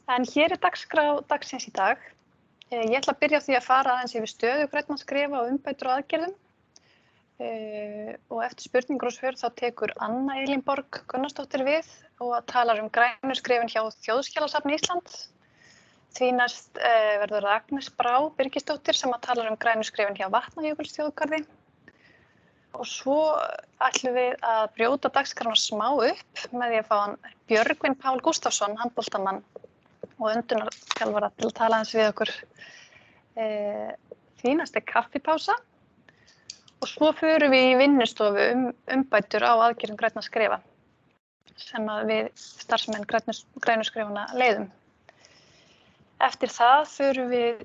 En hér dagskrá dagsins í dag. Ég ætla að byrja á því að fara aðeins yfir stöðu grænna skrefa og umbætur og aðgerðum. Og eftir spurningur og svör þá tekur Anna Elín Borg Gunnarsdóttir við og talar grænu skrefin hjá Þjóðskjalasafni Íslands. Því næst verður það Agnes Brá Birgisdóttir sem talar grænu skrefin hjá Vatnajökulsþjóðgarði. Og svo ætlum við að brjóta dagskrána smá upp með því að fá hann Björgvin Pál Gústafsson, handboltamann og öndunarþjálfara til að tala aðeins við okkur. Því næst kaffipása og svo förum við í vinnustofu umbætur á aðgerðum grænna skrefa sem við starfsmenn grænu skrefana leiðum. Eftir það förum við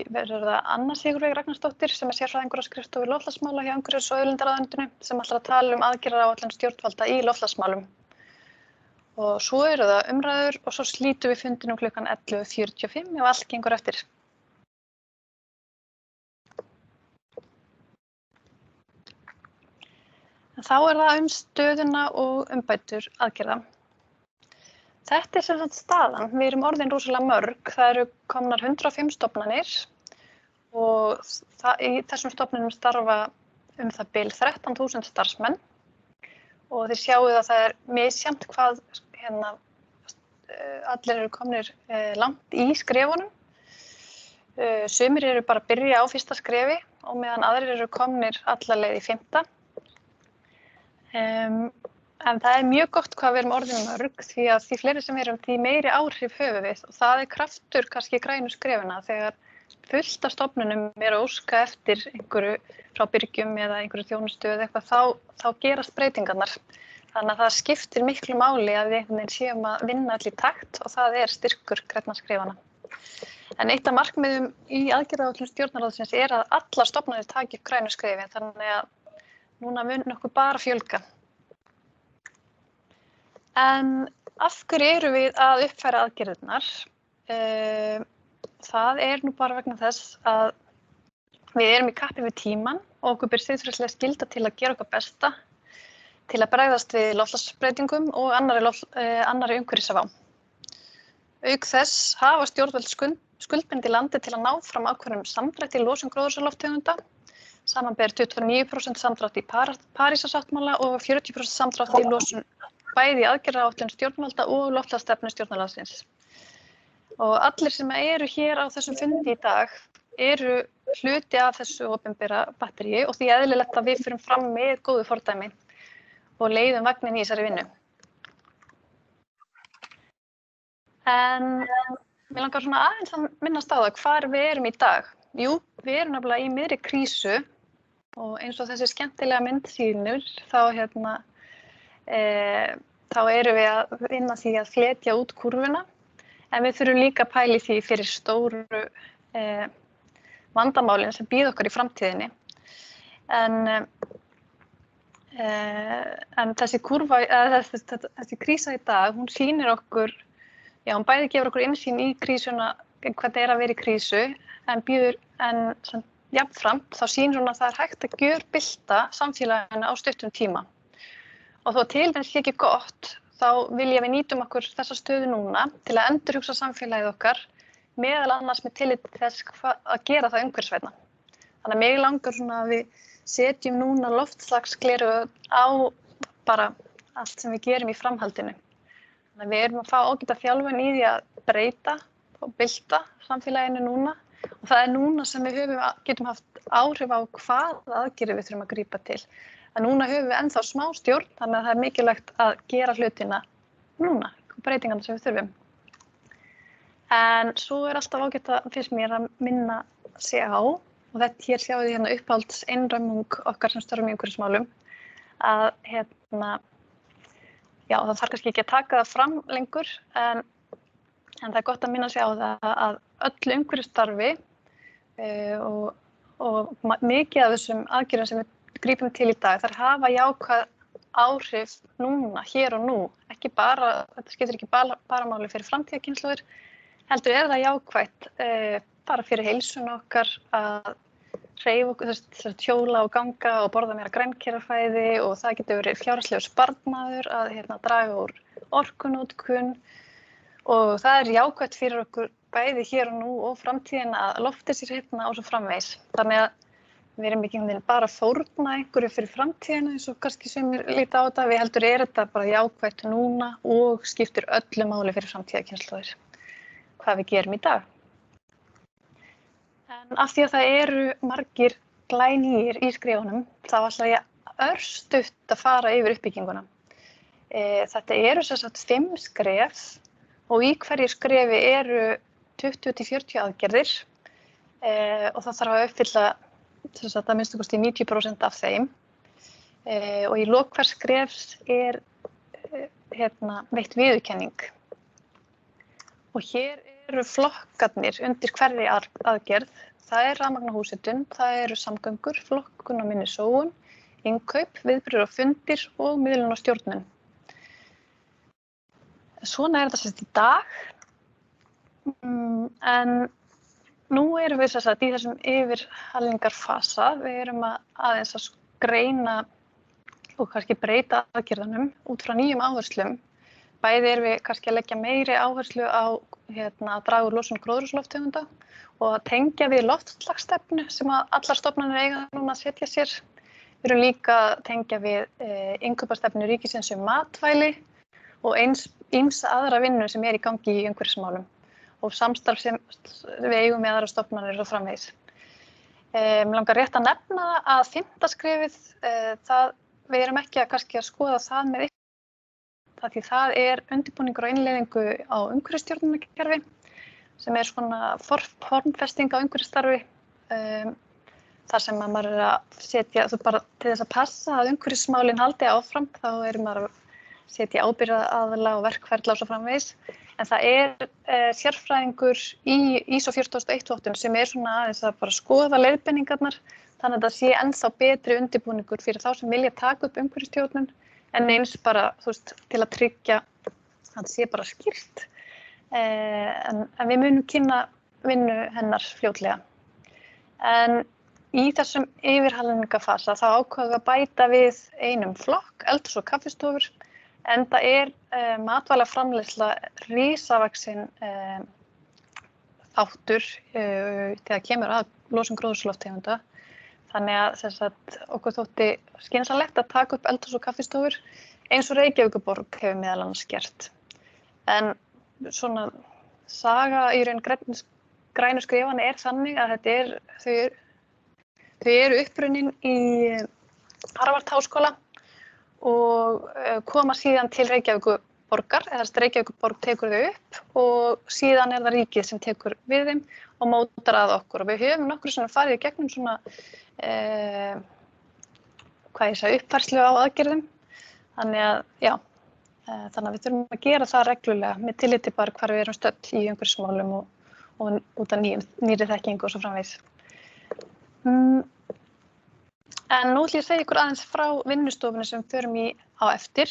verður það Anna Sigurveig Ragnarsdóttir sem sérfræðingur á skrifstofu loftslagsmála hjá Umhverfis- og auðlindaráðuneytinu sem ætlar að tala aðgerðaáætlun stjórnvalda í loftslagsmálum. Og svo eru það umræður og svo slítum við fundinum klukkan 11:45 og allt gengur eftir. Þá það stöðuna og umbætur aðgerða. Þetta sem sagt staðan. Við erum orðin rosalega mörg. Það eru komnar 105 stofnanir og í þessum stofnunum starfa það bil 13.000 starfsmenn og þið sjáuð að það misjafnt hvað allir eru komnir langt í skrefunum. Sumir eru bara að byrja á fyrsta skrefi og meðan aðrir eru komnir alla leið í 5. En það mjög gott hvað við erum orðin mörg því að því fleiri sem við erum, því meiri áhrif höfum við og það kraftur kannski grænu skrefina þegar fullt af stofnunum að óska eftir einhverju frá byrgjum eða einhverju þjónustu eða eitthvað þá gerast breytingarnar. Þannig að það skiptir miklu máli að við séum að vinna allir í takt og það styrkur grænna skrefana. En eitt af markmiðum í aðgerðaáætlun stjórnarráðsins að allar stofnanir taki upp grænu skrefin þannig að núna mun okkur bara fjölga. En af hverju erum við að uppfæra aðgerðirnar? Það nú bara vegna þess að við erum í kappi við tímann og okkur ber siðferðislega skylda til að gera okkar besta til að bregðast við loftslagsbreytingum og annarri umhverfisvá. Auk þess hafa stjórnvöld skuldbundið landið til að ná fram ákveðnum samdrætti í losun gróðurhúsalofttegunda, samanber 29% samdrátt í Parísarsáttmála og 40% samdrátt í losun bæði í aðgerðaáætlun stjórnvalda og loftslagsstefnu stjórnarráðsins. Og allir sem eru hér á þessum fundi í dag eru hluti af þessu opinbera batteríi og því eðlilegt að við förum fram með góðu fordæmi og leiðum vagninn í þessari vinnu. En mig langar svona aðeins að minnast á það hvar við erum í dag. Jú, við erum nefnilega í miðri krísu og eins og þessi skemmtilega mynd sýnir þá erum við að vinna því að fletja út kúrfuna en við þurfum líka að pæla í því fyrir stóru vandamálin sem bíða okkar í framtíðinni. En þessi þessi krísa í dag, hún sýnir okkur, hún bæði gefur okkur innsýn í krísuna, hvernig að vera í krísu, en jafnframt þá sýnir hún að það hægt að gjörbylta samfélaginu á stuttum tíma. Og þó að tilfinnst ekki gott, þá vil ég að við nýtum okkur þessa stöðu núna til að endurhugsa samfélagið okkar, meðal annars með tillit til þess að gera það umhverfisvænna. Þannig að mig langar svona að við setjum núna loftslagsgleraugu á bara allt sem við gerum í framhaldinu. Þannig að við erum að fá ágæta þjálfun í því að breyta og bylta samfélaginu núna og það núna sem við getum haft áhrif á hvaða aðgerðir við þurfum að grípa til. En núna höfum við ennþá smá stjórn, þannig að það mikilvægt að gera hlutina núna, breytingarna sem við þurfum. En svo alltaf ágætt að finnst mér að minna sig á, og þetta hér sjáum við hérna uppáhalds einræmung okkar sem störfum í umhverfismálum, að það þarf kannski ekki að taka það fram lengur, en það gott að minna sig á það að öllu umhverfisstarfi og mikið af þessum aðgerðum sem við grípum til í dag, þær hafa jákvæð áhrif núna, hér og nú. Þetta skiptir ekki bara máli fyrir framtíðarkynslóðir, heldur það jákvætt bara fyrir heilsuna okkar að hreyfa okkur, hjóla og ganga og borða meira grænkerafæði og það getur verið fjárhagslegur sparnaður að draga úr orkunotkun og það er jákvætt fyrir okkur bæði hér og nú og framtíðina að lofta sér hérna og svo framvegis. Þannig að við erum ekki bara að fórna einhverju fyrir framtíðina eins og kannski sumir líta á þetta. Við heldur þetta bara jákvætt núna og skiptir öllu máli fyrir framtíðarkynslóðir hvað við gerum í dag. En af því að það eru margir glænýir í skrefunum, þá ætla ég örstutt að fara yfir uppbygginguna. Þetta eru sem sagt 5 skref og í hverju skrefi eru 20-40 aðgerðir og það þarf að uppfylla sem sagt að minnsta kosti 90% af þeim og í lok hvers skrefs er veitt viðurkenning. Og hér eru flokkarnir undir hverri aðgerð. Það er rafmagn og húshitun, það eru samgöngur, flokkun og minni sóun, innkaup, viðburðir og fundir og miðlun og stjórnun. Svona er þetta sem sagt í dag, en nú erum við sem sagt í þessum yfirhalningarfasa. Við erum aðeins að greina og kannski breyta aðgerðunum út frá nýjum áherslum. Bæði erum við kannski að leggja meiri áherslu á að draga úr losun gróðurhúsalofttegunda og að tengja við loftslagsstefnu sem að allar stofnanir eiga núna að setja sér. Við erum líka að tengja við innkaupastefnu ríkisins matvæli og eins ýmsa aðra vinnu sem er í gangi í umhverfismálum og samstarf sem við eigum með aðra stofnanir og framvegis. Mig langar rétt að nefna að 5. skrefið, við erum ekki kannski að skoða það með ykkur. Því það er undirbúningur og innleiðingu á umhverfisstjórnunarkerfi sem er svona formfesting á umhverfisstarfi þar sem maður er að setja, bara til þess að passa að umhverfismálin haldi áfram, þá er maður að setja ábyrgðaraðila og verkferla og svo framvegis. En það er sérfræðingur í ISO 14001 sem er svona aðeins að bara skoða leiðbeiningarnar, þannig að það sé ennþá betri undirbúningur fyrir þá sem vilja taka upp umhverfisstjórnun en eins bara, til að tryggja að það sé bara skýrt. En við munum kynna vinnu hennar fljótlega. En í þessum yfirhalningarfasa þá ákváðum við að bæta við einum flokk, eldhús og kaffistofur, enda er matvælaframleiðsla risavaxinn þáttur þegar kemur að losun gróðurhúsalofttegunda. Þannig að okkur þótti skynsamlegt að taka upp eldhús og kaffistofur eins og Reykjavíkurborg hefur meðal annars gert. En svona saga í raun grænu skrifanna er þannig að þau eru upprunnin í Harvard-háskóla og koma síðan til Reykjavíkurborgar, eða Reykjavíkurborg tekur þau upp og síðan er það ríkið sem tekur við þeim og mótar að okkur. Og við höfum nokkru svona farið í gegnum svona uppfærslu á aðgerðum. Þannig að við þurfum að gera það reglulega með tilliti bara hvar við erum stödd í umhverfismálum og út af nýrri þekkingu og svo framvegis. En nú ætla ég að segja ykkur aðeins frá vinnustofunni sem við förum í á eftir.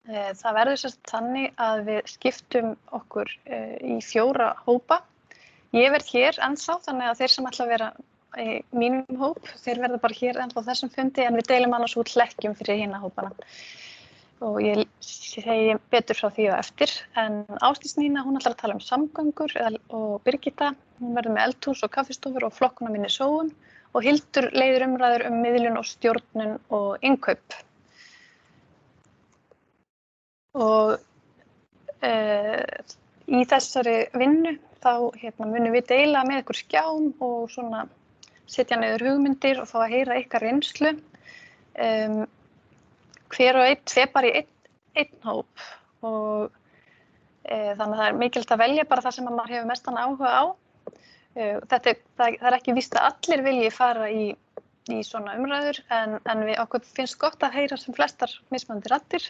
Það verður sem sagt þannig að við skiptum okkur í 4 hópa. Ég verð hér ennþá, þannig að þeir sem ætla að vera í mínum hóp, þeir verða bara hér ennþá þessum fundi, en við deilum annars út hlekkjum fyrir hina hópana. Og ég segi betur frá því á eftir. En Ásdís Nína, hún ætlar að tala um samgöngur og Birgitta, hún verður með eldhús og kaffistofur og flokkun og minni sóun og Hildur leiðir umræður um miðlun og stjórnun og innkaup. Og í þessari vinnu þá munum við deila með ykkur skjám og svona setja niður hugmyndir og fá að heyra ykkar reynslu. Hver og einn fer bara í einn hóp og þannig að það er mikilvægt að velja bara það sem maður hefur mestan áhuga á. Það er ekki víst að allir vilji fara í svona umræður en okkur finnst gott að heyra sem flestar mismunandi raddir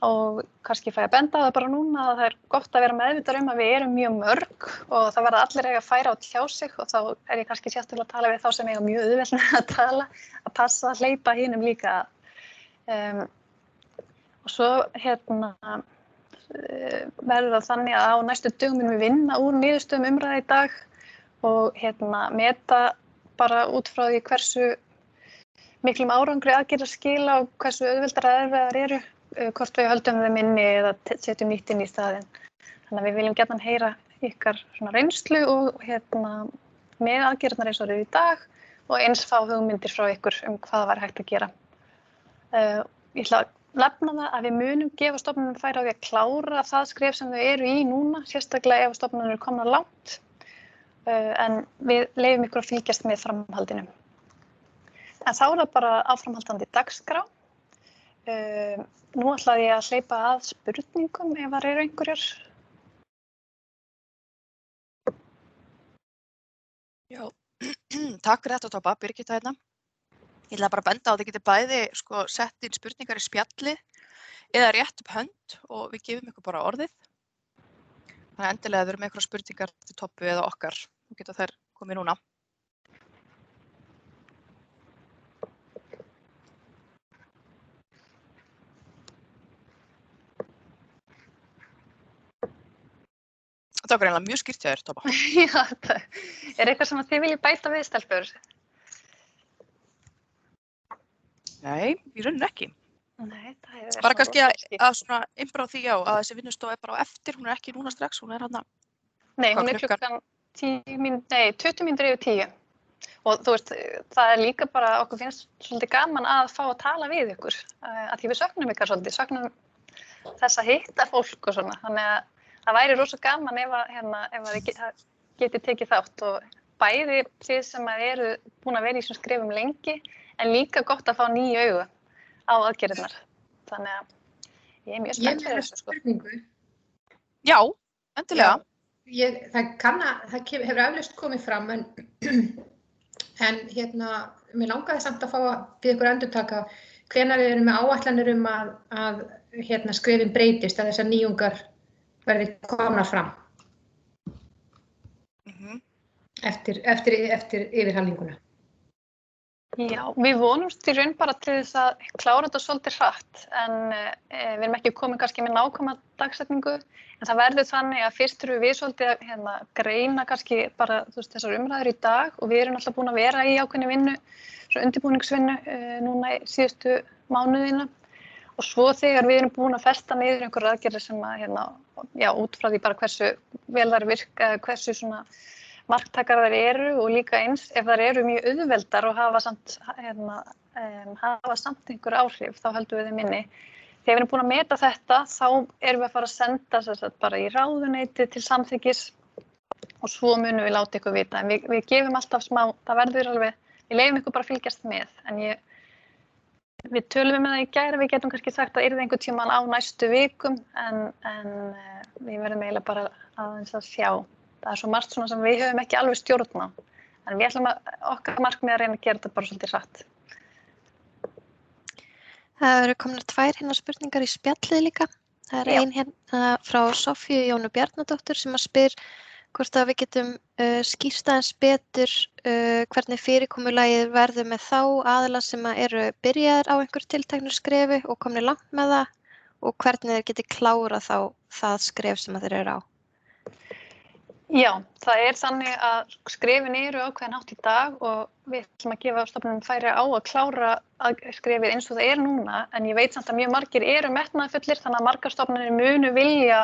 og kannski fæ að benda á það bara núna að það er gott að vera meðvitaður að við erum mjög mörg og það verða allir eiga að færa á tjá sig og þá er ég kannski sérstaklega að tala við þá sem eiga mjög auðvelt með að tala, að passa að hleypa hinum líka. Og svo verður það þannig að á næstu dögum munum við vinna úr niðurstöðum umræðu í dag og meta bara út frá því hversu miklum árangri aðgerðir skila og hversu auðveldar eða erfiðar eru, hvort við höldum þeim inni eða setjum nýtt inn í staðinn. Þannig að við viljum gjarnan heyra ykkar svona reynslu og með aðgerðirnar eins og eru í dag og eins fá hugmyndir frá ykkur hvað væri hægt að gera. Ég ætla að nefna það að við munum gefa stofnunum færi á því að klára það skref sem þau eru í núna, sérstaklega ef stofnunum eru komnar langt, en við leyfum ykkur að fylgjast með framhaldinu. En þá er það bara áframhaldandi dagskrá. Nú ætlaði ég að hleypa að spurningum ef það eru einhverjar. Já, takk fyrir þetta Tobba, Birgitta hérna. Ég ætla bara að benda á að þið getið bæði sett inn spurningar í spjalli eða rétt upp hönd og við gefum ykkur bara orðið. Þannig að endilega þau eru með eitthvað spurningar til Tobbu eða okkar og geta þær komið núna. Það var greinlega mjög skýrt hjá þér, Tobba. Já, þetta er eitthvað sem þið viljið bæta við, stelpur? Nei, í rauninni ekki. Nei, það hefur verið bara kannski að svona innbra á því já, að þessi vinnustofa er bara á eftir, hún er ekki núna strax, hún er hérna. Nei, hún er klukkan 20 mínútur yfir 10. Og þú veist, það er líka bara, okkur finnst svolítið gaman að fá að tala við ykkur. Að því við söknum ykkar svolítið, söknum þess að hitta fólk og svona. Þannig að það væri rosa gaman ef að þið getið tekið þátt og bæði þið sem eru búin að vera í þessum skrefum lengi, en líka gott að fá nýju augu á aðgerðirnar. Þannig að ég er mjög spennt fyrir þessu. Spurningu. Já, endilega. Það hefur eflaust komið fram, en mér langaði samt að fá að biðja ykkur endurtaka hvenær við erum með áætlanir að skrefin breytist, að þessar nýjungar verði komnar fram. Eftir yfirhalninguna. Já, við vonumst í raun bara til þess að klára þetta svolítið hratt, en við erum ekki komin kannski með nákvæma dagsetningu, en það verður þannig að fyrst þurfum við svolítið að greina kannski bara þessar umræður í dag og við erum alltaf búin að vera í ákveðinni vinnu, svo undirbúningsvinnu núna í síðustu mánuðina og svo þegar við erum búin að festa niður einhverjar aðgerðir sem út frá því bara hversu vel þær virka, hversu svona marktakar þær eru og líka eins ef þær eru mjög auðveldar og hafa samt einhver áhrif, þá höldum við þeim inni. Þegar við erum búin að meta þetta, þá erum við að fara að senda bara í ráðuneyti til samþykkis og svo munum við láta ykkur vita. En við gefum alltaf smá, það verður alveg, við leyfum ykkur bara að fylgjast með. En við tölum með það í gær, við getum kannski sagt að yrði einhvern tímann á næstu vikum, en við verðum eiginlega bara aðeins að sjá. Það er svo margt svona sem við höfum ekki alveg stjórn á, en við ætlum okkar markmið að reyna að gera þetta bara svolítið hratt. Það eru komnar 2 spurningar í spjallið líka. Það er ein frá Sofíu Jónu Bjarnadóttur sem að spyr hvort að við getum skýrt aðeins betur hvernig fyrirkomulagið verður með þá aðila sem eru byrjaðir á einhver tilteknu skrefi og komnir langt með það og hvernig þeir geti klárað þá það skref sem þeir eru á. Já, það er þannig að skrefin eru ákveðin hátt í dag og við ætlum að gefa stofnunum færi á að klára skrefið eins og það er núna, en ég veit samt að mjög margir eru metnaðarfullir, þannig að margar stofnunir munu vilja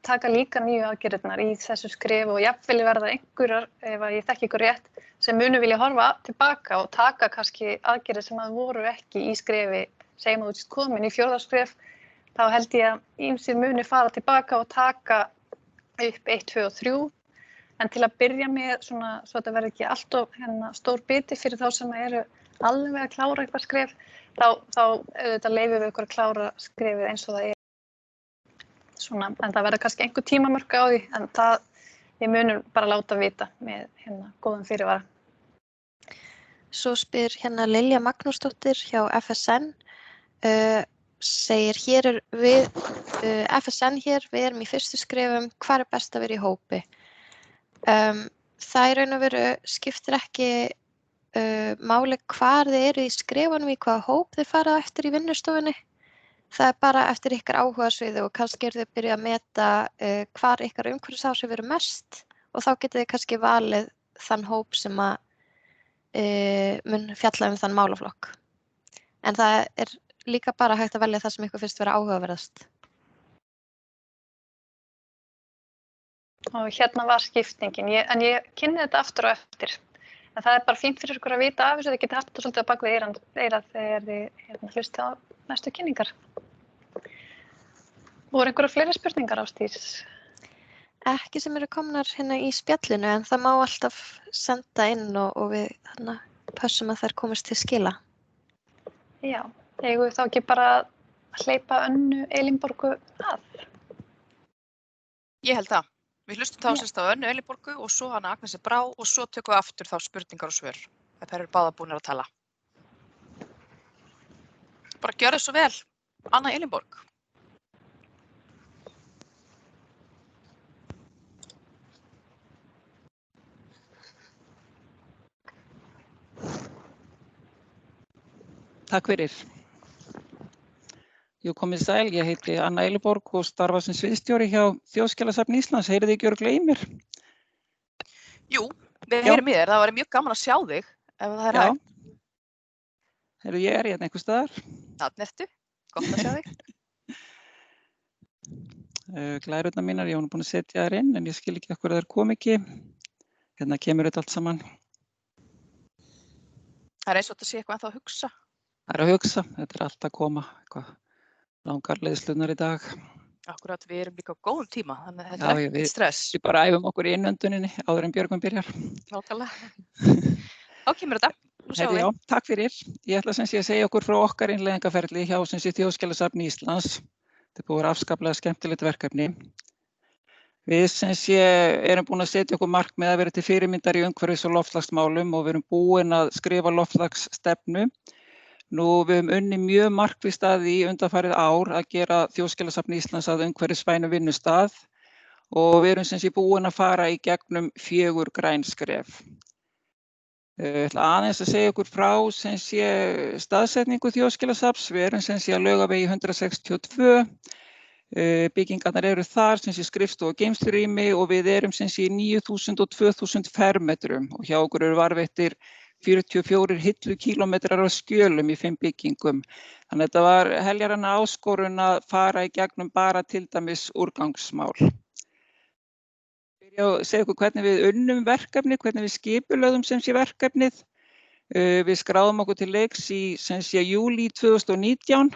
taka líka nýju aðgerðirnar í þessu skrefi og jafnvel verða einhverjar, ef ég þekki ykkur rétt, sem munu vilja horfa tilbaka og taka kannski aðgerðir sem að voru ekki í skrefi, segjum að þú ert komin í 4. skref, þá held ég að ýmsir munu fara tilbaka og taka upp 1, 2 og 3, en til að byrja með svona, svo þetta verður ekki alltof stór biti fyrir þá sem eru alveg að klára eitthvað skref, þá leyfum við ykkur að klára skrefið eins og það er. Svona, en það verður kannski einhver tímamörk á því, en við munum bara láta vita með góðum fyrirvara. Svo spyr Lilja Magnúsdóttir hjá FSN, segir FSN hér, við erum í fyrstu skrefum, hvar er best að vera í hópi? Það í raun og veru skiptir ekki máli hvar þið eru í skrefunum, í hvaða hóp þið fara eftir í vinnustofunni. Það er bara eftir ykkar áhugasviði og kannski eru þið að byrja að meta hvar ykkar umhverfisáhrif eru mest og þá getið þið kannski valið þann hóp sem að mun fjalla þann málaflokk. En það er líka bara hægt að velja það sem ykkur finnst vera áhugaverðast. og hérna var skiptingin. En ég kynni þetta aftur og eftir. En það bara fínt fyrir ykkur að vita af þessu, þið getið haft þetta svolítið á bak við eyrað þegar þið hlustið á næstu kynningar. Voru einhverjar fleiri spurningar, Ásdís? Ekki sem eru komnar hérna í spjallinu, en það má alltaf senda inn og við pössum að þær komist til skila. Já, eigum við þá ekki bara að hleypa Önnu Elínborgu að? Ég held það. Við hlustum þá sérst á Önnu Elínborgu og svo hana Agnesi Brá og svo tökum við aftur þá spurningar og svör. Þær eru báðar búnar að tala. Bara gjörðu svo vel, Anna Elínborg. Takk fyrir. Jú, komið sæl, ég heiti Anna Elínborg og starfa sem sviðsstjóri hjá Þjóðskjalasafni Íslands. Heyrið þið ekki örugglega í mér? Jú, við heyrum í þér. Það væri mjög gaman að sjá þig ef það er hægt. Heyrðu, ég er hérna einhvers staðar. Þarna ertu, gott að sjá þig. Glærurnar mínar, ég var nú búin að setja þær inn en ég skil ekki af hverju þær kom ekki. Hérna kemur þetta allt saman. Það er eins og þetta sé eitthvað ennþá að hugsa. Það er að hugsa, þetta er allt að koma, eitthvað langar leiðslunar í dag. Akkurat, við erum líka á góðum tíma, þannig að þetta er ekkert stress. Við bara æfum okkur í innönduninni áður en Björgvin byrjar. Nákvæmlega. Þá kemur þetta. Heyrðu, já, takk fyrir. Ég ætla sem sé að segja okkur frá okkar innleiðingarferli hjá sem sé Þjóðskjalasafni Íslands. Þetta er búið afskaplega skemmtilegt verkefni. Við sem sé erum búin að setja okkur markmið að vera til fyrirmyndar í umhverfis- og loftslagsmálum og við erum búin að skrifa loftslagsstefnu. Nú við höfum unnið mjög markvisst að því undanfarið ár að gera Þjóðskjalasafni Íslands að umhverfisvænum vinnustað og við erum sem sé búin að fara í gegnum 4 græn skref. Ég ætla aðeins að segja okkur frá sem sé staðsetningu Þjóðskjalasafns. Við erum sem sé að Laugavegi 162. Byggingarnar eru þar sem sé skrifstofa og geymslurými og við erum sem sé 9.000 og 2.000 fermetrum og hjá okkur eru varðveittir 44 hillukílómetrar af skjölum í 5 byggingum. Þannig að þetta var heljaranna áskorun að fara í gegnum bara til dæmis úrgangsmál. Ég byrja að segja okkur hvernig við unnum verkefnið, hvernig við skipulögðum sem sé verkefnið. Við skráðum okkur til leiks í sem sé júlí 2019.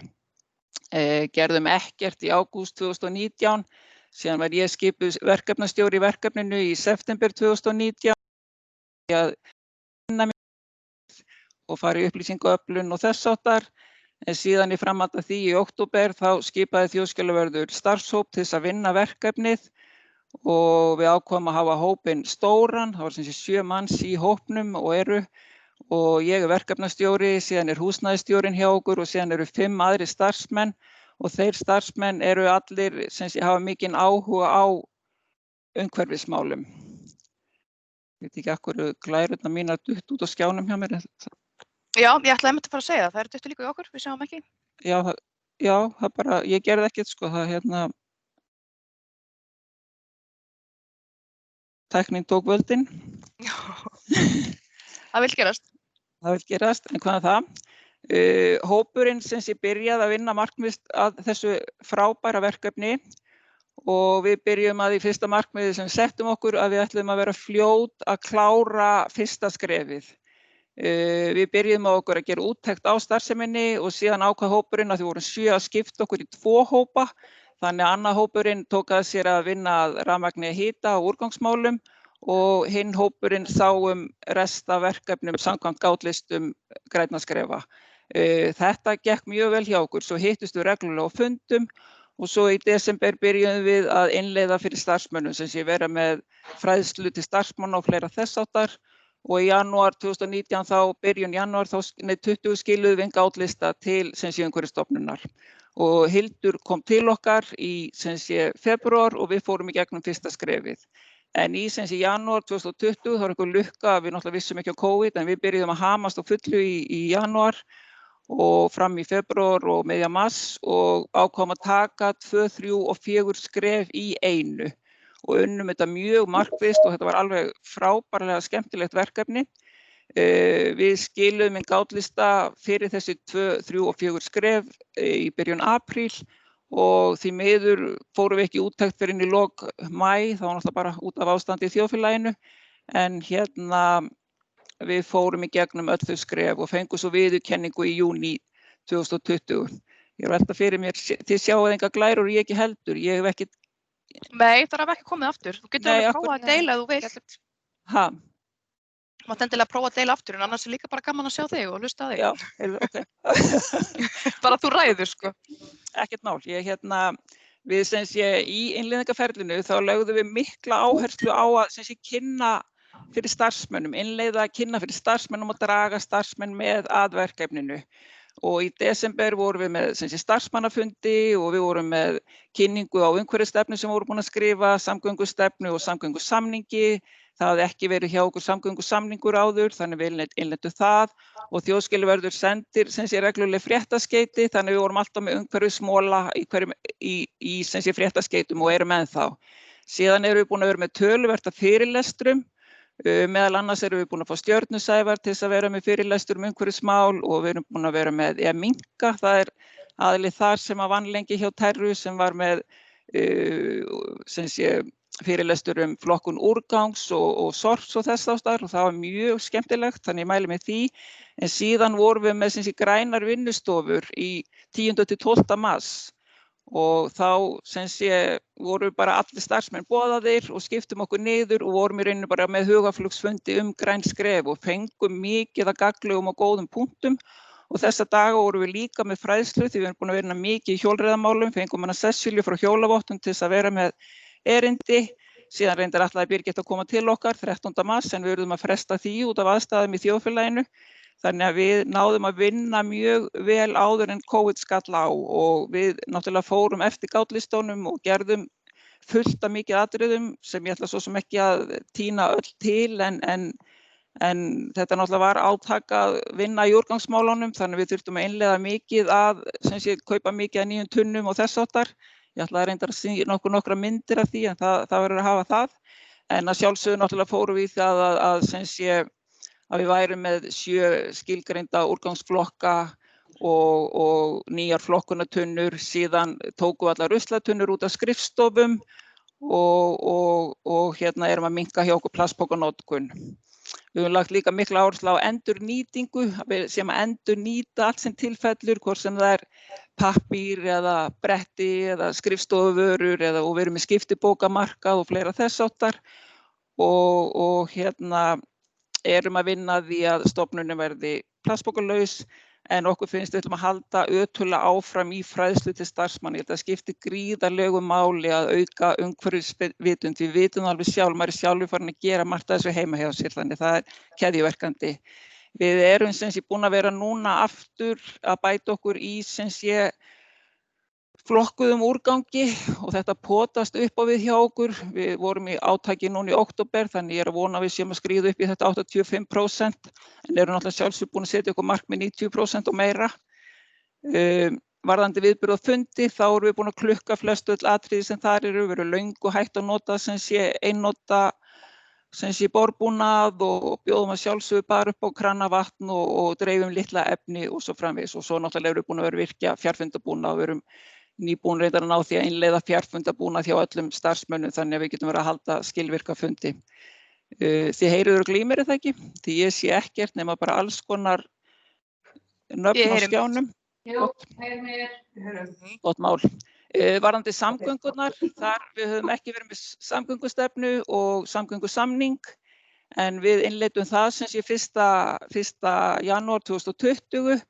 Gerðum ekkert í ágúst 2019. Síðan var ég skipuð verkefnastjóri í verkefninu í september 2019. Og fara í upplýsingaöflun og þess háttar. En síðan í framhaldi af því í október þá skipaði Þjóðskjalavörður starfshóp til þess að vinna verkefnið og við ákváðum að hafa hópinn stóran. Það var sem sé 7 manns í hópnum og eru og ég er verkefnastjóri, síðan er húsnæðisstjórinn hjá okkur og síðan eru 5 aðrir starfsmenn og þeir starfsmenn eru allir sem sé hafa mikinn áhuga á umhverfismálum. Ég veit ekki af hverju glærurnar mínar dutt út á skjánum hjá mér. Já, ég ætlaði einmitt að fara að segja það. Það eru duttu líka í okkur, við sjáum ekki. Já, það bara, ég gerði ekkert sko, það tæknin tók völdin. Já, það vill gerast. Það vill gerast, en hvað er það? Hópurinn sem sé byrjaði að vinna markmið að þessu frábæra verkefni og við byrjum að í fyrsta markmiði sem settum okkur að við ætlum að vera fljót að klára fyrsta skrefið. Við byrjum á okkur að gera úttekt á starfseminni og síðan ákvað hópurinn að því vorum 7 að skipta okkur í 2 hópa. Þannig að annar hópurinn tók að sér að vinna að rafmagni, hita og úrgangsmálum og hinn hópurinn sá rest af verkefnum samkvæmt gátlistum grænna skrefa. Þetta gekk mjög vel hjá okkur, svo hittust við reglulega á fundum og svo í desember byrjuðum við að innleiða fyrir starfsmönnum sem sé vera með fræðslu til starfsmanna og fleira þess háttar. Og í janúar 2019 byrjun janúar 20 skiluðum við gátlista til sem sé Umhverfisstofnunar. Og Hildur kom til okkar í sem sé febrúar og við fórum í gegnum fyrsta skrefið. En í sem sé janúar 2020 þá var einhver lukka, við náttúrulega vissum ekki á COVID en við byrjuðum að hamast á fullu í janúar og fram í febrúar og miðja mars og ákváðum að taka 2, 3 og 4 skref í einu. Og unnum þetta mjög markvisst og þetta var alveg frábærlega skemmtilegt verkefni. Við skiluðum gátlista fyrir þessi 2, 3 og 4 skref í byrjun apríl og því miður fórum við ekki úttekt fyrir inn í lok maí, það var náttúrulega bara út af ástandi í þjóðfélaginu, en við fórum í gegnum öll þau skref og fengum svo viðurkenningu í júní 2020. Ég er að velta fyrir mér, þið sjáið enga glærur, ég ekki heldur, ég hef ekki... Nei, það hafa ekki komið aftur. Þú getur alveg prófað að deila ef þú vilt. Ha? Þú mátt endilega prófa að deila aftur, en annars er líka bara gaman að sjá þig og hlusta á þig. Já, ok. Bara þú ræður, sko. Ekkert mál. Við í innleiðingarferlinu þá lögðum við mikla áherslu á að kynna fyrir starfsmönnum, innleiða að kynna fyrir starfsmönnum og draga starfsmenn með að verkefninu. Og í desember vorum við með starfsmannafundi og við vorum með kynningu á umhverfisstefnu sem vorum búin að skrifa, samgöngustefnu og samgöngusamningi. Það hafði ekki verið hjá okkur samgöngusamningur áður, þannig við innleiddum það og Þjóðskjalavörður sendir reglulega fréttaskeyti, þannig við vorum alltaf með umhverfismóla í fréttaskeytum og erum ennþá. Síðan erum við búin að vera með töluvert af fyrirlestrum. Meðal annars erum við búin að fá Stjörnusævar til þess að vera með fyrirlestur umhverfismál og við erum búin að vera með Minka, það er aðili þar sem vann lengi hjá Terru sem var með fyrirlestur flokkun úrgangs og sorps og þess ástar og það var mjög skemmtilegt, þannig ég mæli með því. En síðan vorum við með grænar vinnustofur í 10. til 12. mars. Og þá voru bara allir starfsmenn boðaðir og skiptum okkur niður og vorum í rauninu bara með hugaflugsfundi græn skref og fengum mikið að gagnlegum og góðum punktum og þessa daga vorum við líka með fræðslu því við erum búin að vera mikið í hjólreiðamálum, fengum hana Sessilju frá Hjólavottum til þess að vera með erindi, síðan reyndar ætlaði Birgit að koma til okkar 13. mars en við urðum að fresta því út af aðstæðum í þjóðfélaginu. Þannig að við náðum að vinna mjög vel áður en COVID skall á og við náttúrulega fórum eftir gátlistónum og gerðum fullt af mikið atriðum sem ég ætla svo sem ekki að tína öll til en þetta náttúrulega var átak að vinna í úrgangsmálunum þannig við þurftum að innleiða mikið kaupa mikið að nýjum tunnum og þess háttar. Ég ætla að reynda að sýna nokkra myndir af því en það verður að hafa það. En að sjálfsögðu náttúrulega fórum við það að við værum með 7 skilgreinda úrgangsflokka og nýjar flokkunartunnur, síðan tókum við allar ruslatunnur út af skrifstofum og erum að minnka hjá okkur plastpokanotkun. Við höfum lagt líka mikla áherslu á endurnýtingu, sem að endurnýta allt sem tilfellur, hvort sem það er pappír eða bretti eða skrifstofuvörur og við erum með skiptibókamarkað og fleira þess háttar og erum að vinna að því að stofnunin verði plastpokalaus en okkur finnst við ætlum að halda ötullega áfram í fræðslu til starfsmanna. Ég held að skipti gríðarlegu máli að auka umhverfisvitund. Við vitum alveg sjálf, maður er sjálfur farin að gera margt að þessu heima hjá sér, þannig það er keðjuverkandi. Við erum búin að vera núna aftur að bæta okkur í flokkuðum úrgangi og þetta potast upp á við hjá okkur. Við vorum í átaki núna í október, þannig ég er að vona að við séum að skríða upp í þetta 85% en erum náttúrulega sjálfsög búin að setja okkur markmið 90% og meira. Varðandi viðburð og fundi, þá erum við búin að klukka flestu öll atriði sem þar eru, við erum löngu hægt að nota einnota borbúnað og bjóðum að sjálfsögðu bara upp á kranavatn og dreifum litla efni og svo framvegis og svo náttúrulega erum við búin að vera virkja fjarfundabúnað og við erum nýbúin reyndar að ná því að innleiða fjarfundabúnað hjá öllum starfsmönnum þannig að við getum verið að halda skilvirka fundi. Þið heyriður og glímir það ekki? Því ég sé ekkert nema bara alls konar nöfn á skjánum. Gott mál. Varðandi samgöngurnar, þar við höfum ekki verið með samgöngustefnu og samgöngusamning en við innleiddum það 1. janúar 2020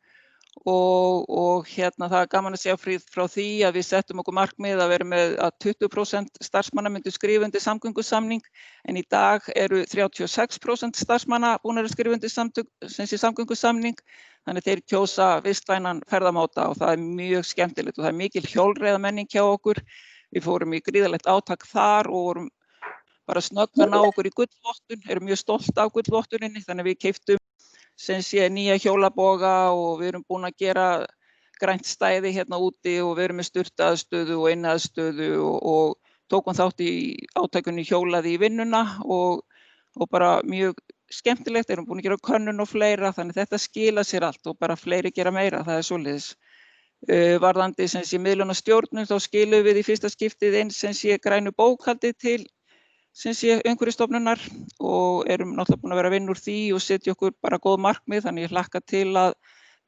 og það er gaman að sjá frá því að við settum okkur markmið að vera með að 20% starfsmanna myndu skrifa undir samgöngusamning en í dag eru 36% starfsmanna búin að skrifa undir samgöngusamning þannig þeir kjósa vistvænan ferðamáta og það er mjög skemmtilegt og það er mikil hjólreiðamenning hjá okkur. Við fórum í gríðarlegt átak þar og vorum bara snögg að ná okkur í gullvottun, erum mjög stolt af gullvottuninni þannig við keyptum nýja hjólaboga og við erum búin að gera grænt stæði hérna úti og við erum með sturtaðstöðu og innaðstöðu og tókum þátt í átakunni hjólaði í vinnuna og bara mjög skemmtilegt, erum búin að gera könnun og fleira þannig þetta skila sér allt og bara fleiri gera meira, það er svoleiðis. Varðandi sem sé miðlunarstjórnun þá skilum við í fyrsta skiptið inn sem sé grænu bókhaldi til sem sé Umhverfisstofnunar og erum náttúrulega búin að vera að vinna úr því og setja okkur bara góð markmið, þannig ég hlakka til að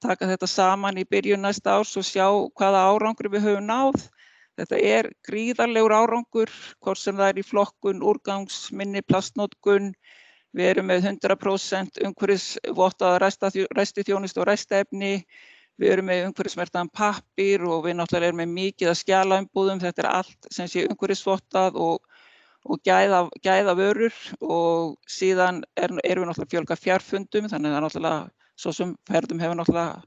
taka þetta saman í byrjun næsta árs og sjá hvaða árangri við höfum náð. Þetta gríðarlegur árangur, hvort sem það í flokkun, úrgangs, minni plastnotkun. Við erum með 100% umhverfisvottaða ræstiþjónustu og ræstefni. Við erum með umhverfismerktan pappír og við náttúrulega erum með mikið að skjalaumbúðum. Þetta allt sem sé umhverfisvottað og gæða vörur og síðan erum við náttúrulega að fjölga fjarfundum, þannig að náttúrulega svo sem ferðum hefur náttúrulega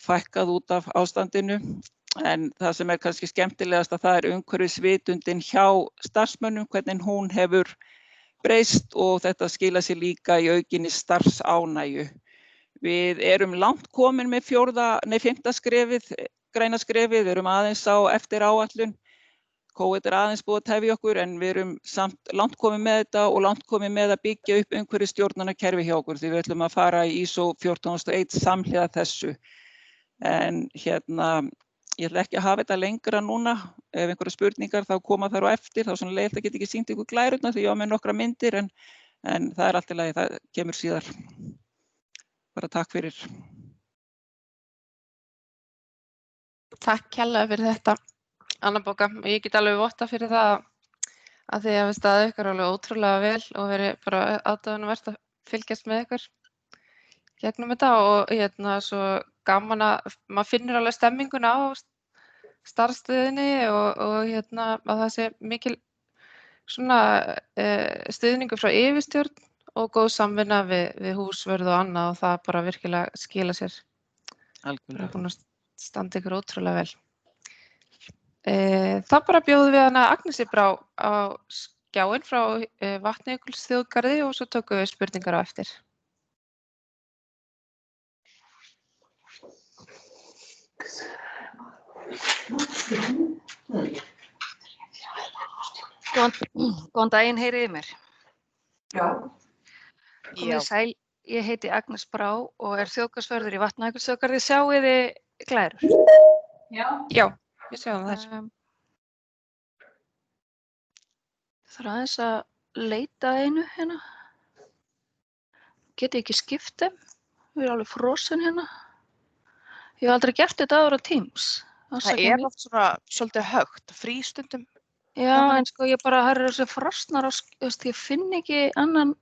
fækkað út af ástandinu. En það sem kannski skemmtilegast að það umhverfisvitundin hjá starfsmönnum, hvernig hún hefur breyst og þetta skila sér líka í aukinni starfsánægju. Við erum langt komin með 5. skrefið, græna skrefið, við erum aðeins á eftir áætlun. COVID aðeins búið að tefja okkur en við erum samt langt komið með þetta og langt komið með að byggja upp umhverfisstjórnunarkerfi hjá okkur því við ætlum að fara í ISO 14001 samhliða þessu. En ég ætla ekki að hafa þetta lengra núna, ef einhverja spurningar þá koma þar á eftir, þá svona leiðilegt að geta ekki sýnt ykkur glærurnar því ég á með nokkra myndir en það allt í lagi, það kemur síðar. Bara takk fyrir. Takk kærlega fyrir þetta, Anna Bóka. Ég get alveg votta fyrir það að þið hafið staðið ykkur alveg ótrúlega vel og verið bara aðdáunarvert að fylgjast með ykkur gegnum þetta og svo gaman að maður finnur alveg stemminguna á starfsstöðinni og að það sé mikil svona stuðningur frá yfirstjórn og góð samvinna við húsvörð og annað og það bara virkilega skila sér. Algjörlega. Það er búin að standa ykkur ótrúlega vel. Þá bara bjóðum við hana Agnesi Brá á skjáinn frá Vatnajökulsþjóðgarði og svo tökum við spurningar á eftir. Góðan daginn, heyriði mér? Já. Komið sæl, ég heiti Agnes Brá og þjóðgarðsvörður í Vatnajökulsþjóðgarði. Sjáið þið glærur? Já, við sjáum þær. Það er aðeins að leita að einu hérna. Get ég ekki skipt þeim? Við erum alveg frosin hérna. Ég hef aldrei gert þetta áður á Teams. Það oft svona svolítið högt, frístundum. Já, en sko ég bara, það þessi frosnar og ég finn ekki annan.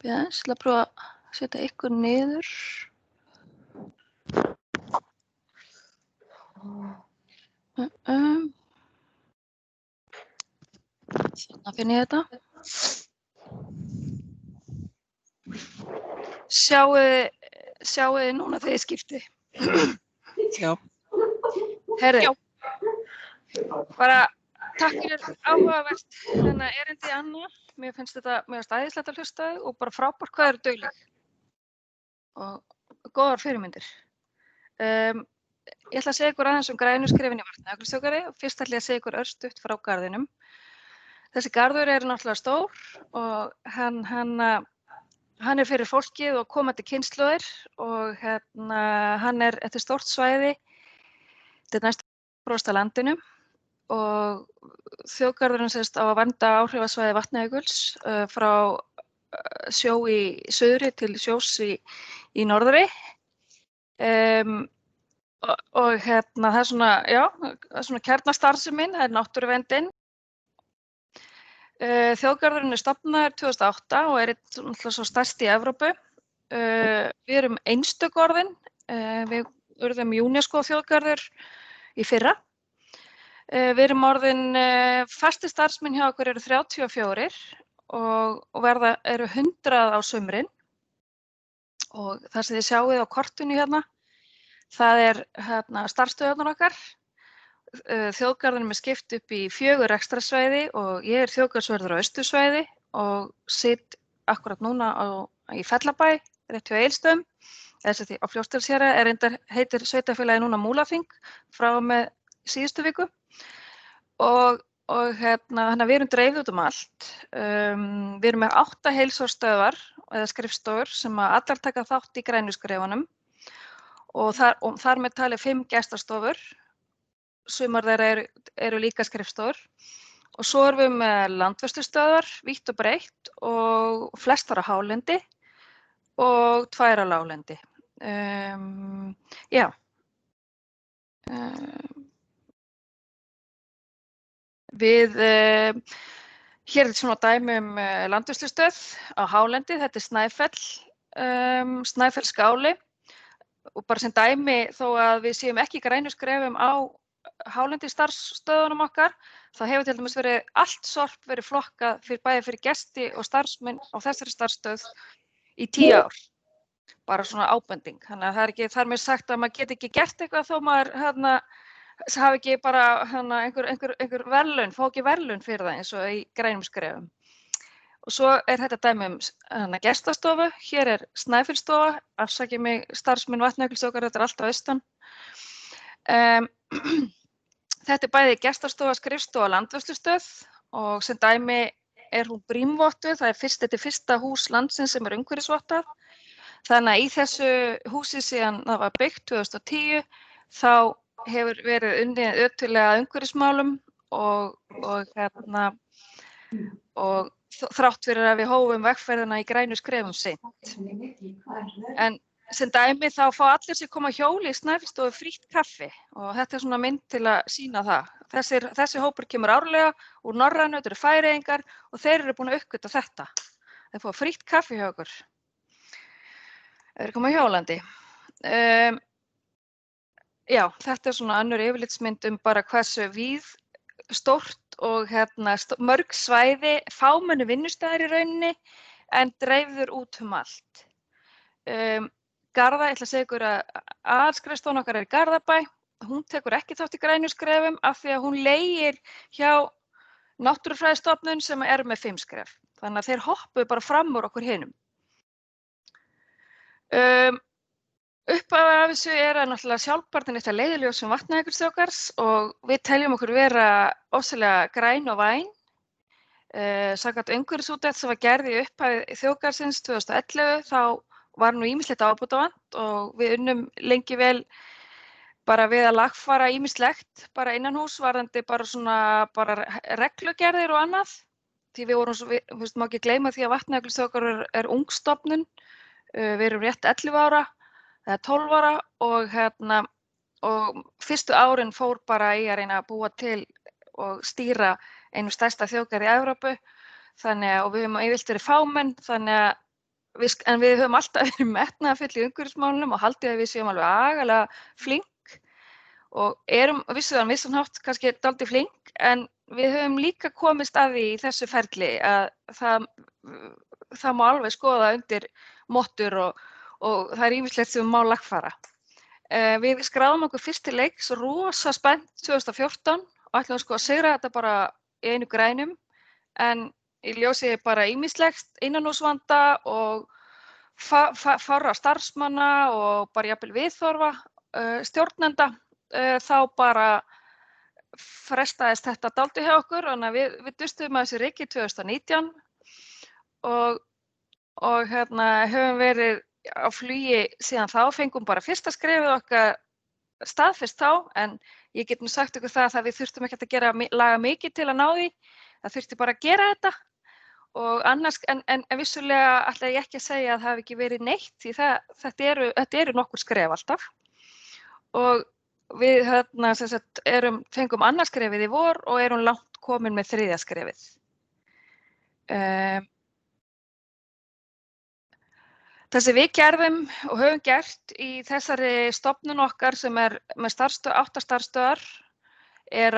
Ég ætla að prófa að setja ykkur niður. Þannig finn ég þetta. Sjáuði núna þegar ég skipti. Já. Herri, bara takk fyrir áhugavert erindi Anna. Mér finnst æðislegt að hlusta þig og bara frábært hvað eru dugleg. Og góðar fyrirmyndir. Ég ætla að segja ykkur aðeins grænu skrefin í Vatnajökulsþjóðgarði og fyrst ætla ég að segja ykkur örstutt frá garðinum. Þessi garður náttúrulega stór og hann fyrir fólkið og komandi kynslóðir og þetta er stórt svæði, þetta er næsta bróst af landinu og þjóðgarðurinn á að vernda áhrifasvæði Vatnajökuls frá sjó í suðri til sjós í norðri. Og það er svona kjarnastarfsemin, það er náttúruverndin. Þjóðgarðurinn stofnaður 2008 og náttúrulega svo stærst í Evrópu. Við erum einstök orðin, við urðum UNESCO þjóðgarður í fyrra. Við erum orðin, fasti starfsmenn hjá okkur eru 34 og eru 100 á sumrin. Og það sem þið sjáið á kortinu hérna, það er starfsstöðvarnar okkar. Þjóðgarðinum er skipt upp í 4 rekstrarsvæði og ég er þjóðgarðsvörður á Austursvæði og sit akkurat núna í Fellabæ, rétt hjá Egilsstöðum. Þessi á Fljótsdalshéraði heitir sveitarfélagið núna Múlaþing frá með síðustu viku. Og þannig að við erum dreifð út allt. Við erum með 8 heilsársstöðvar eða skrifstofur sem allar taka þátt í grænu skrefunum. og þar með talið 5 gestastofur, sumar þeirra eru líka skrifstofur. Og svo erum við með landvörslustöðvar, vítt og breitt og flestar á hálendi og 2 á láglendi. Já. Hér er svona dæmi landvörslustöð á hálendi, þetta Snæfell, Snæfellsskáli og bara sem dæmi þó að við séum ekki í grænum skrefum á hálendi starfsstöðunum okkar, þá hefur til dæmis verið allt sorp verið flokkað bæði fyrir gesti og starfsmenn á þessari starfsstöð í 10 ár. Bara svona ábending. Þannig að það er ekki þar með sagt að maður geti ekki gert eitthvað þó maður hafi ekki bara einhver verðlaun, fá ekki verðlaun fyrir það eins og í grænum skrefum. Og svo er þetta dæmi gestastofu, hér er Snæfellsstofa, afsakið mig starfsmenn Vatnajökulsþjóðgarðar, þetta er allt á austan. Þetta er bæði gestastofa, skrifstofa og landvörslustöð og sem dæmi er hún brímvottuð, þetta er fyrsta hús landsins sem er umhverfisvottað. Þannig að í þessu húsi síðan það var byggt 2010 þá hefur verið unnið ötullega umhverfismálum og þrátt fyrir að við hófum vegferðina í grænu skrefum seint. En sem dæmi þá fá allir sem koma að hjóli í Snæfellsstofu frítt kaffi og þetta er svona mynd til að sýna það. Þessi hópur kemur árlega úr Norrænu, þetta eru Færeyingar og þeir eru búin að uppgötva þetta. Þeir fá frítt kaffi hjá okkur. Þeir koma hjólandi. Já, þetta er svona önnur yfirlitsmynd bara hversu víð, stórt og mörg svæði, fámennu vinnustæðir í rauninni en dreifður út allt. Garða, ég ætla að segja ykkur að aðalskrifstofan okkar í Garðabæ, hún tekur ekki þátt í grænu skrefum af því að hún leigir hjá Náttúrufræðistofnun sem er með 5 skref. Þannig að þeir hoppuðu bara fram úr okkur hinum. Upphafi af þessu er að náttúrulega sjálfbærnin eitt af leiðarljósum Vatnajökulsþjóðgarðs og við teljum okkur vera ofsalega græn og væn. Samkvæmt umhverfisúttekt sem var gerð í upphafi þjóðgarðsins 2011 þá var nú ýmislegt ábótavant og við unnum lengi vel bara við að lagfæra ýmislegt bara innanhús varðandi bara reglugerðir og annað. Því við vorum má ekki gleyma því að Vatnajökulsþjóðgarður er ung stofnun. Við erum rétt 11 ára eða 12 ára og fyrstu árin fór bara í að reyna að búa til og stýra einu stærsta þjóðgarði í Evrópu. Og við höfum yfirleitt verið fámenn, en við höfum alltaf verið metnaðarfull í umhverfismálunum og haldið að við séum alveg agalega flink og erum vissan hátt kannski dálítið flink, en við höfum líka komist að því í þessu ferli að það má alveg skoða undir mottur og það er ýmislegt sem má lagfæra. Við skráðum okkur fyrst til leiks rosa spennt 2014 og ætlum að sigra þetta bara í einu grænum, en í ljósi bara ýmislegt innanhúsvanda og fárra starfsmanna og bara jafnvel viðþorfa stjórnenda, þá bara frestaðist þetta dálítið hjá okkur, þannig að við dustuðum að þessu riki 2019 og höfum verið á flugi síðan þá, fengum bara fyrsta skrefið okkar staðfest þá, en ég get nú sagt ykkur það að við þurftum ekki að laga mikið til að ná því, það þurfti bara að gera þetta og annars, en vissulega ætla ég ekki að segja að það hafi ekki verið neitt því þetta eru nokkur skref alltaf og við fengum annað skrefið í vor og erum langt komin með 3. skrefið. Það sem við gerðum og höfum gert í þessari stofnun okkar sem er með 8 starfsstöðvar er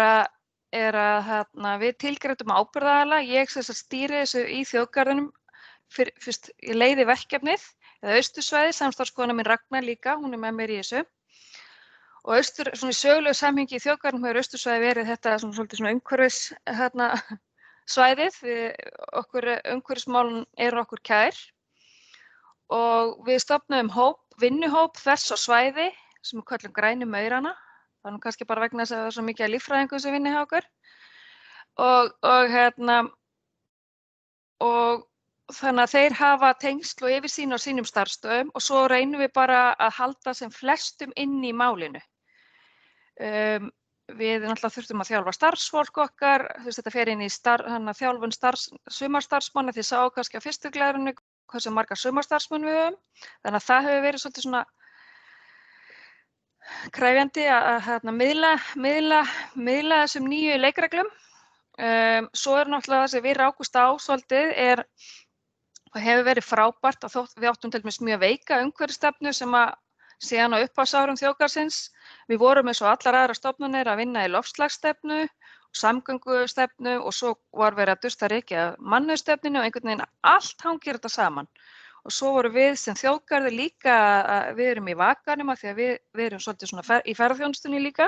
að við tilgreindum ábyrgðaraðila. Ég stýri þessu í þjóðgarðinum, fyrst ég leiði verkefnið, eða Austursvæði, samstarfskona mín Ragnar líka, hún er með mér í þessu. Og svona í sögulegu samhengi í þjóðgarðinum hefur Austursvæði verið þetta svolítið umhverfis svæðið, umhverfismálin eru okkur kær. Og við stofnuðum vinnuhóp þvers á svæði sem við köllum grænu maurana. Það er nú kannski bara vegna þess að það er svo mikið af líffræðingum sem vinni hjá okkur. þannig að þeir hafa tengsl og yfirsýn á sínum starfsstöðum og svo reynum við bara að halda sem flestum inn í málinu. Við náttúrulega þurftum að þjálfa starfsfólk okkar, þetta fer inn í þjálfun sumarstarfsmanna, þið sáu kannski á fyrstu glerinu hversu marga sumarstarfsmenn við höfum, þannig að það hefur verið svolítið svona krefjandi að miðla þessum nýju leikreglum. Svo náttúrulega það sem við rákumst á svolítið og hefur verið frábært að þótt við áttum til dæmis mjög veika umhverfisstefnu sem að síðan á upphafsárum þjóðgarðsins. Við vorum eins og allar aðrar stofnanir að vinna í loftslagsstefnu, samgöngustefnu og svo var verið að dusta rykið af mannauðsstefnunni og einhvern veginn allt hangir þetta saman. Og svo vorum við sem þjóðgarði líka, við erum í vakanum af því að við erum svolítið svona í ferðaþjónustunni líka.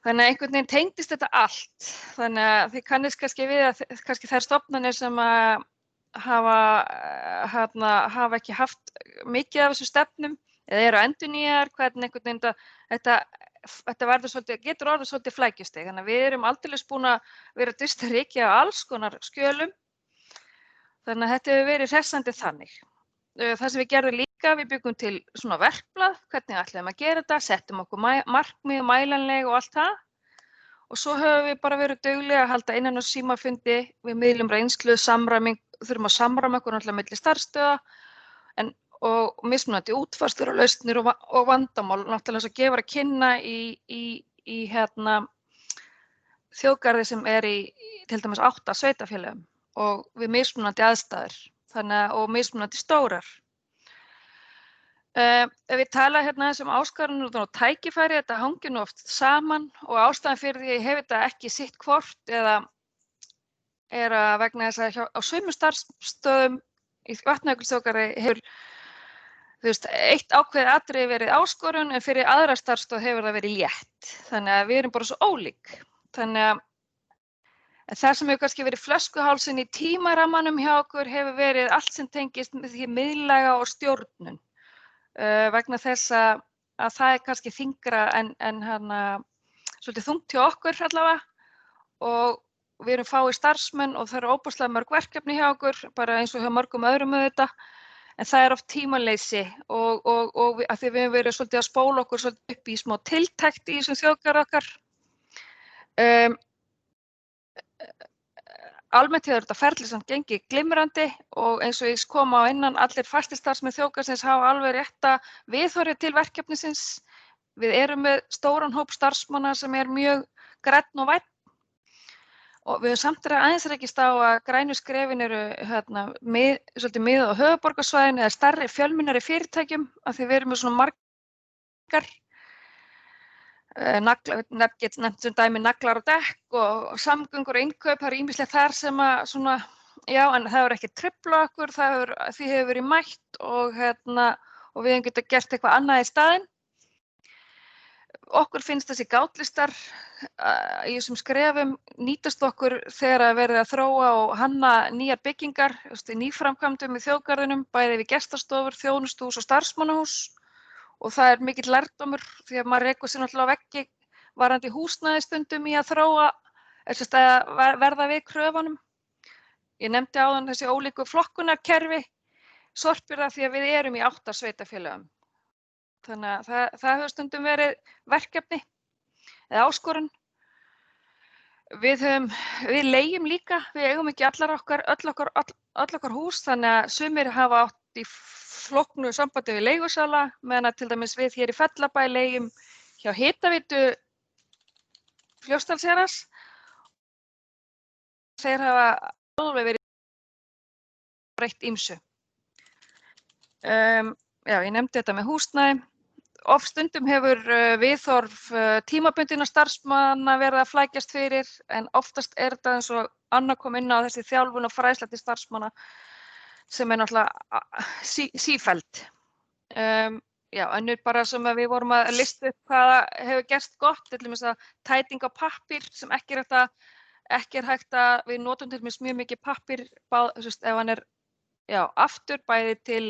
Þannig að einhvern veginn tengdist þetta allt. Þannig að þið kannist kannski við að kannski þær stofnanir sem að hafa ekki haft mikið af þessum stefnum eða eru endurnýjar, hvernig einhvern veginn þetta getur orðið svolítið flækjustig. Þannig að við erum aldeilis búin að vera að dusta rykið á alls konar skjölum. Þannig að þetta hefur verið hressandi þannig. Það sem við gerðum líka, við byggum til svona verkblað, hvernig ætlum að gera þetta, settum okkur markmið, mælanleg og allt það. Og svo höfum við bara verið duglega að halda innan á símafundi, við miðlum reynslu, samræming, þurfum að samræma okkur náttúrulega milli starfsstöða og mismunandi útfærslur og lausnir og vandamál, náttúrulega þess að gefa að kynna í þjóðgarði sem í til dæmis 8 sveitarfélögum og við mismunandi aðstæður og mismunandi stórar. Ef við tala um áskoranir og tækifæri, þetta hangir nú oft saman og ástæðan fyrir því hefur þetta ekki sitt hvort eða að vegna þess að á sumum starfsstöðum í Vatnajökulsþjóðgarði hefur eitt ákveðið atriði verið áskorun en fyrir aðra starfsstöð hefur það verið létt. Þannig að við erum bara svo ólík. Þannig að það sem hefur kannski verið flöskuhálsinn í tímarammanum hjá okkur hefur verið allt sem tengist með því miðlæga og stjórnun. Vegna þess að það kannski þyngra en svolítið þungt hjá okkur allavega og við erum fáir starfsmenn og það eru óbúslega mörg verkefni hjá okkur, bara eins og hjá mörgum öðrum auðvitað, en það oft tímaleysi og að því við höfum verið svolítið að spóla okkur svolítið upp í smá tiltekt í þessum þjóðgarði okkar. Almennt hefur þetta ferli samt gengið glimrandi og eins og ég kom á innan allir fastir starfsmenn þjóðgarðsins hafa alveg rétta viðhorf til verkefnisins. Við erum með stóran hóp starfsmanna sem mjög grænn og vænn og við höfum samt aðeins rekist á að grænu skrefin eru svolítið miðað á höfuðborgarsvæðinu eða stærri fjölmennari fyrirtækjum af því við erum með svona margar nefnt sem dæmi naglar og dekk og samgöngur og innkaup, það eru ýmislegt þar sem en það hefur ekki truflað okkur, því hefur verið mætt og við hefum getað gert eitthvað annað í staðinn. Okkur finnst þessi gátlistar í þessum skrefum nýtast okkur þegar verið að þróa og hanna nýjar byggingar, nýframkvæmdum í þjóðgarðinum, bæði við gestastofur, þjónustuhús og starfsmannahús. Og það mikill lærdómur því að maður rekur sér náttúrulega á veggi varðandi húsnæði stundum í að þróa, að verða við kröfunum. Ég nefndi áðan þessi ólíku flokkunarkerfi, sorpir það því að við erum í 8 sveitarfélögum. Þannig að það hefur stundum verið verkefni eða áskorun. Við leigjum líka, við eigum ekki öll okkar hús, þannig að sumir hafa átt í flóknu sambandi við leigusala, meðan að til dæmis við hér í Fellabæ leigjum hjá Hitaveitu Fljótsdalshéraðs. Þeir hafa alveg verið breytt ýmsu. Ég nefndi þetta með húsnæði. Oft stundum hefur viðhorf tímabundinna starfsmanna verið að flækjast fyrir, en oftast þetta eins og Anna kom inn á þessi þjálfun og fræðsla til starfsmanna sem náttúrulega sífelld. Önnur bara sem við vorum að lista upp hvað hefur gerst gott, til dæmis að tæting á pappír sem ekki hægt að við notum til dæmis mjög mikið pappír, ef hann aftur bæði til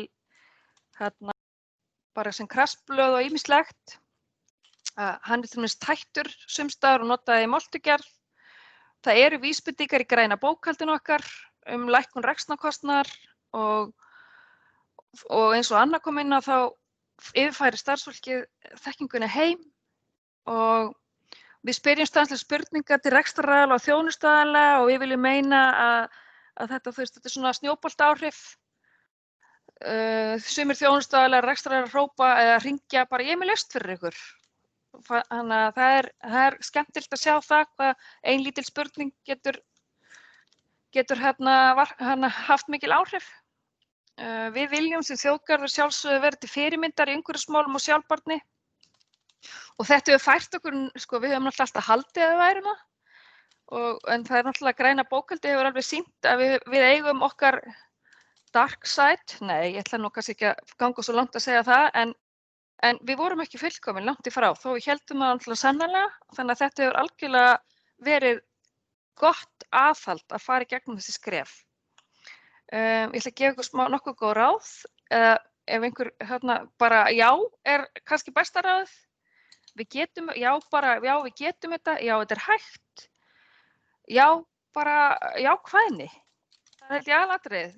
bara sem krassblöð og ýmislegt. Hann til dæmis tættur sums staðar og notaði í moltugerð. Það eru vísbendingar í græna bókhaldinu okkar lækkun rekstrarkostnaðar og eins og Anna kom inn á þá yfirfæri starfsfólkið þekkinguna heim og við spyrjum stanslaust spurningar til rekstraraðila og þjónustuaðila og við viljum meina að þetta er svona snjóboltaáhrif. Sumir þjónustuaðilar rekstraraðilar hrópa eða hringja bara ég er með lausn fyrir ykkur. Þannig að það er skemmtilegt að sjá það hvað ein lítil spurning getur haft mikil áhrif. Við viljum sem þjóðgarður sjálfsögðu verið til fyrirmyndar í umhverfismálum og sjálfbærni og þetta hefur fært okkur, við höfum náttúrulega alltaf haldið að við værum það, en það náttúrulega græna bókhaldi hefur alveg sýnt að við eigum okkar dark side, nei, ég ætla nú kannski ekki að ganga svo langt að segja það, en við vorum ekki fullkomin langt í frá, þó við héldum það náttúrulega sannarlega, þannig að þetta hefur algjörlega verið gott aðhald að fara í gegnum þessi skref. Ég ætla að gefa ykkur nokkuð góð ráð, eða ef einhver bara já er kannski besta ráð, við getum þetta, já þetta er hægt, já jákvæðni, það held ég aðalatriðið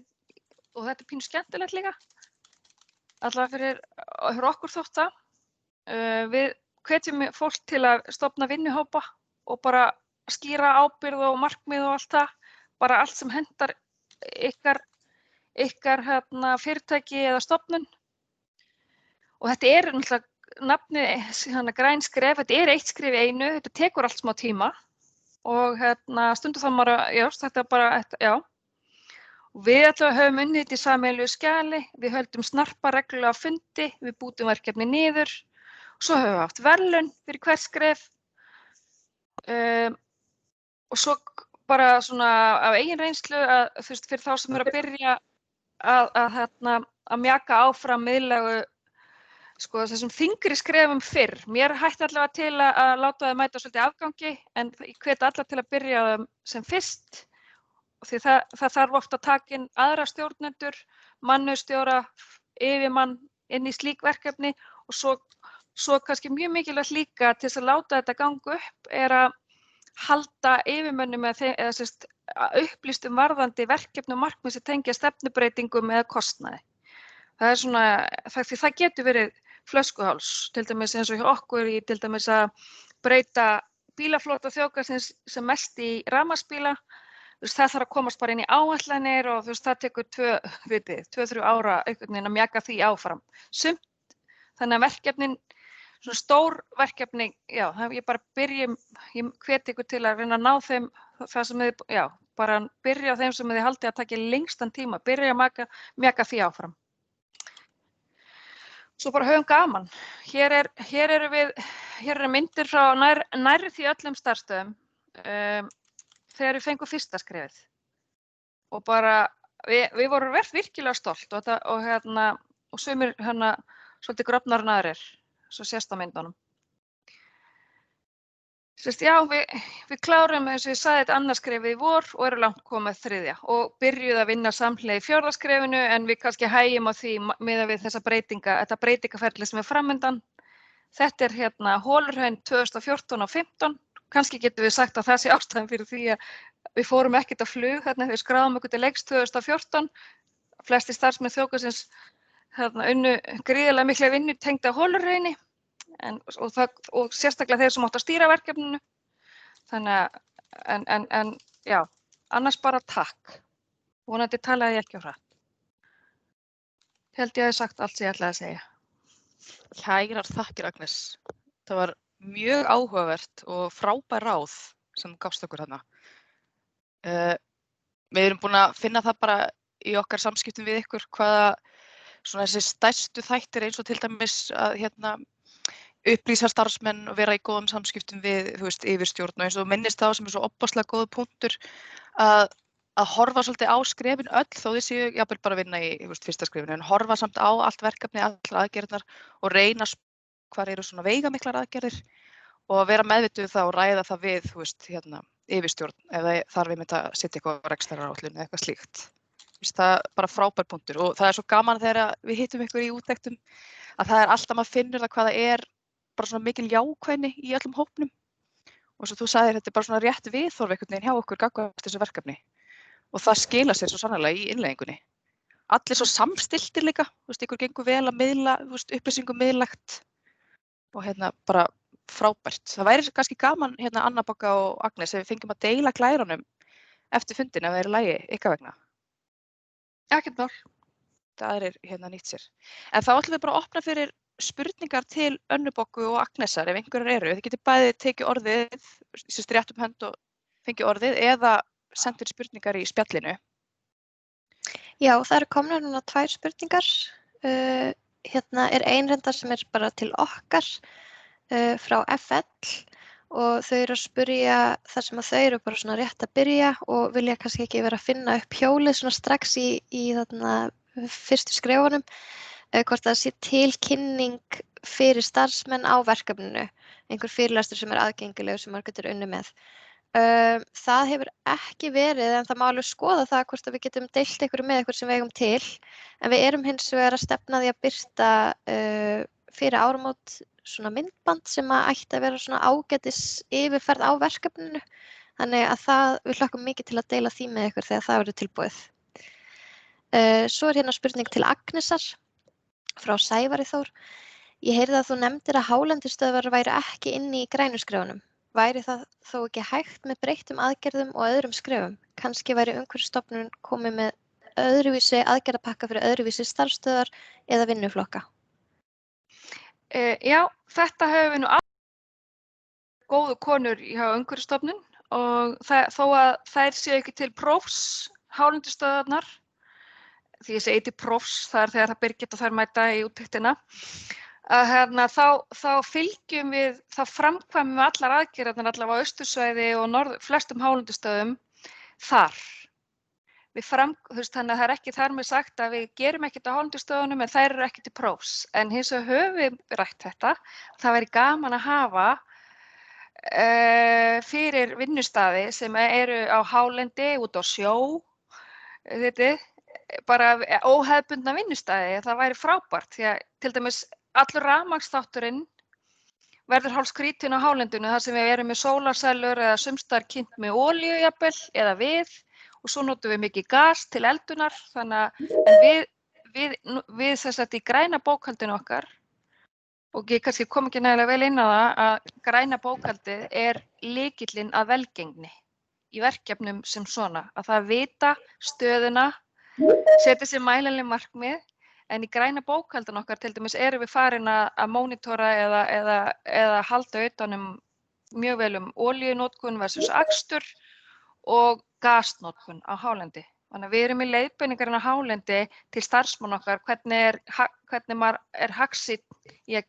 og þetta er pínu skemmtilegt líka, allavega fyrir okkur þótt það. Við hvetjum fólk til að stofna vinnuhópa og bara skýra ábyrgð og markmið og allt það, bara allt sem hentar ykkar fyrirtæki eða stofnun og þetta er náttúrulega nafnið græn skref, þetta er eitt skref í einu, þetta tekur allt smá tíma og stundum það maður þetta bara, já og við allavega höfum unnið þetta í sameiginlegu skjali, við höldum snarpa reglulega fundi, við bútum verkefni niður og svo höfum við haft verðlaun fyrir hvert skref og svo bara svona af eigin reynslu að fyrir þá sem eru að byrja að mjaka áfram miðlægu þessum þyngri skrefum fyrr. Mér hætti allavega til að láta það mæta svolítið afgangi en ég hvet alla til að byrja sem fyrst því það þarf oft að taka inn aðra stjórnendur, mannauðsstjóra, yfirmann inn í slík verkefni og svo kannski mjög mikilvægt líka til þess að láta þetta ganga upp er að halda yfirmönnum eða upplýstum varðandi verkefni og markmið sem tengja stefnubreytingum eða kostnaði. Það er svona, því það getur verið flöskuháls, til dæmis eins og hjá okkur í til dæmis að breyta bílaflota þjóðgarðsins sem mest í rafmagnsbíla. Það þarf að komast bara inn í áætlanir og það tekur 2-3 ára einhvern veginn að mjaka því áfram. Sumt, þannig að verkefnin svona stór verkefni, já, ég bara ég hvet ykkur til að reyna að ná þeim það sem þið, já, bara byrja á þeim sem þið haldið að taka lengstan tíma, byrja að mjaka því áfram. Svo bara höfum gaman. Hér eru myndir frá nærri því öllum starfsstöðum þegar við fengum fyrsta skrefið. Og bara, við vorum virkilega stolt og sumir svolítið grofnar en aðrir. Svo sést á myndunum. Já, við klárum eins og ég sagði þetta annað skrefið í vor og eru langt komið þriðja og byrjuð að vinna samhliða í fjórða skrefinu en við kannski hægjum á því miðað við þetta breytingaferli sem er framundan. Þetta er Holurhraun 2014 og 2015. Kannski getum við sagt að það sé ástæðan fyrir því að við fórum ekkert á flug þegar við skráðum okkur til leiks 2014. Flestir starfsmenn þjóðgarðsins unnu gríðarlega mikla vinnu tengda Holurhrauni og sérstaklega þeir sem áttu að stýra verkefninu. Þannig að, já, annars bara takk. Vonandi talaði ég ekki á hratt. Held ég að ég sagt allt sem ég ætlaði að segja. Kærar þakkir, Agnes. Það var mjög áhugavert og frábær ráð sem gafst okkur þarna. Við erum búin að finna það bara í okkar samskiptum við ykkur hvaða svona þessi stærstu þættir eins og til dæmis að upplýsa starfsmenn og vera í góðum samskiptum við yfirstjórn og eins og minnist það sem er svo opaslega góð punktur að horfa svolítið á skrefin öll þó þið séu jafnvel bara vinna í fyrsta skrefinu en horfa samt á allt verkefni, allar aðgerðnar og reyna hvar eru svona veigamiklar aðgerðir og vera meðvituð það og ræða það við yfirstjórn eða þarf við með að setja eitthvað á rekstraráætlun eða eitthvað slíkt. Það er bara frábær punktur og það er svo gaman þegar við hittum ykkur í úttektum að það er alltaf maður finnur það hvað það er bara svona mikil jákvæðni í öllum hópnum og svo þú sagðir þetta er bara svona rétt viðhorf einhvern veginn hjá okkur gagnvart þessu verkefni og það skila sér svo sannarlega í innleggingunni. Allir svo samstiltir líka, ykkur gengur vel að miðla, upplýsingum miðlægt og bara frábært. Það væri kannski gaman Anna Bogga og Agnes ef við fengjum að deila glærunum eftir fundin ef það eru lagi ykkar vegna. Ekkert mál. Það er nýtt sér. En þá ætlum við bara að opna fyrir spurningar til Önnu Boggu og Agnesar ef einhverjar eru. Þið getið bæði tekið orðið, rétt hönd og fengið orðið eða sendir spurningar í spjallinu. Já, það eru komnar núna 2 spurningar. Hérna er ein reyndar sem er bara til okkar frá FL og þau eru að spyrja þar sem að þau eru bara svona rétt að byrja og vilja kannski ekki vera að finna upp hjólið svona strax í þarna fyrstu skrefunum, hvort það sé til kynning fyrir starfsmenn á verkefninu, einhver fyrirlestur sem er aðgengilegur sem maður getur unnið með. Það hefur ekki verið en það má alveg skoða það hvort að við getum deilt einhverju með einhver sem við eigum til en við erum hins vegar að stefna því að birta fyrir áramót svona myndband sem að ætti að vera svona ágætis yfirferð á verkefninu þannig að við hlökkum mikið til að deila því með ykkur þegar það verður tilbúið. Svo er hérna spurning til Agnesar frá Sævari Þór. Ég heyrði að þú nefndir að hálendisstöðvar væru ekki inni í grænu skrefunum. Væri það þó ekki hægt með breyttum aðgerðum og öðrum skrefum? Kannski væri Umhverfisstofnun komið með öðruvísi aðgerðapakka fyrir öðruvísi starfsstöðvar eða vinnuflokka? Já, þetta hefur við nú góðu konur hjá Umhverfisstofnun og þó að þær séu ekki til prófs hálendisstöðvarnar, því ég segi til prófs, það er þegar það Birgit og þær mæta í úttektina, að þá fylgjum við, þá framkvæmum við allar aðgerðirnar allavega á Austursvæði og flestum hálendisstöðum þar. Þannig að það er ekki þar með sagt að við gerum ekkert á hálendisstöðunum en þær eru ekki til prófs. En hins vegar höfum við rætt þetta. Það væri gaman að hafa fyrir vinnustaði sem eru á hálendi, út á sjó, bara óhefðbundna vinnustaði. Það væri frábært því að til dæmis allur rafmagnsþátturinn verður hálfskrítinn á hálendinu þar sem við erum með sólarsellur eða sumstar kynnt með olíu jafnvel eða við og svo notum við mikið gas til eldunar þannig að við þess að í græna bókhaldinu okkar og ég kannski kom ekki nægilega vel inn á það að græna bókhaldið er lykillinn að velgengni í verkefnum sem svona að það vita stöðuna, setja sér mælanleg markmið. En í græna bókhaldan okkar til dæmis erum við farin að mónitora eða halda utan mjög vel olíunotkun versus akstur og gasnotkun á hálendi. Þannig að við erum í leiðbeiningarinn á hálendi til starfsmann okkar hvernig maður er hagsinn í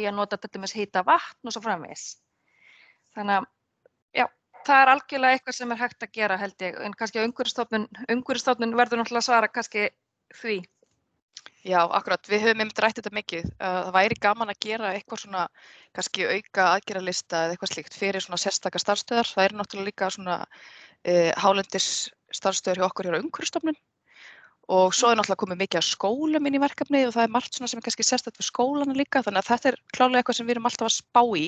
að nota til dæmis hita vatn og svo framvegis. Þannig að já, það er algjörlega eitthvað sem er hægt að gera held ég, en kannski Umhverfisstofnun verður náttúrulega að svara kannski því. Já, akkurat. Við höfum einmitt rætt þetta mikið. Það væri gaman að gera eitthvað svona, kannski auka aðgerðalista eða eitthvað slíkt fyrir svona sérstaka starfsstöðar. Það eru náttúrulega líka svona hálendis starfsstöðar hjá okkur hjá Umhverfisstofnun og svo er náttúrulega komið mikið af skólum inn í verkefnið og það er margt svona sem er kannski sérstakt við skólana líka. Þannig að þetta er klárlega eitthvað sem við erum alltaf að spá í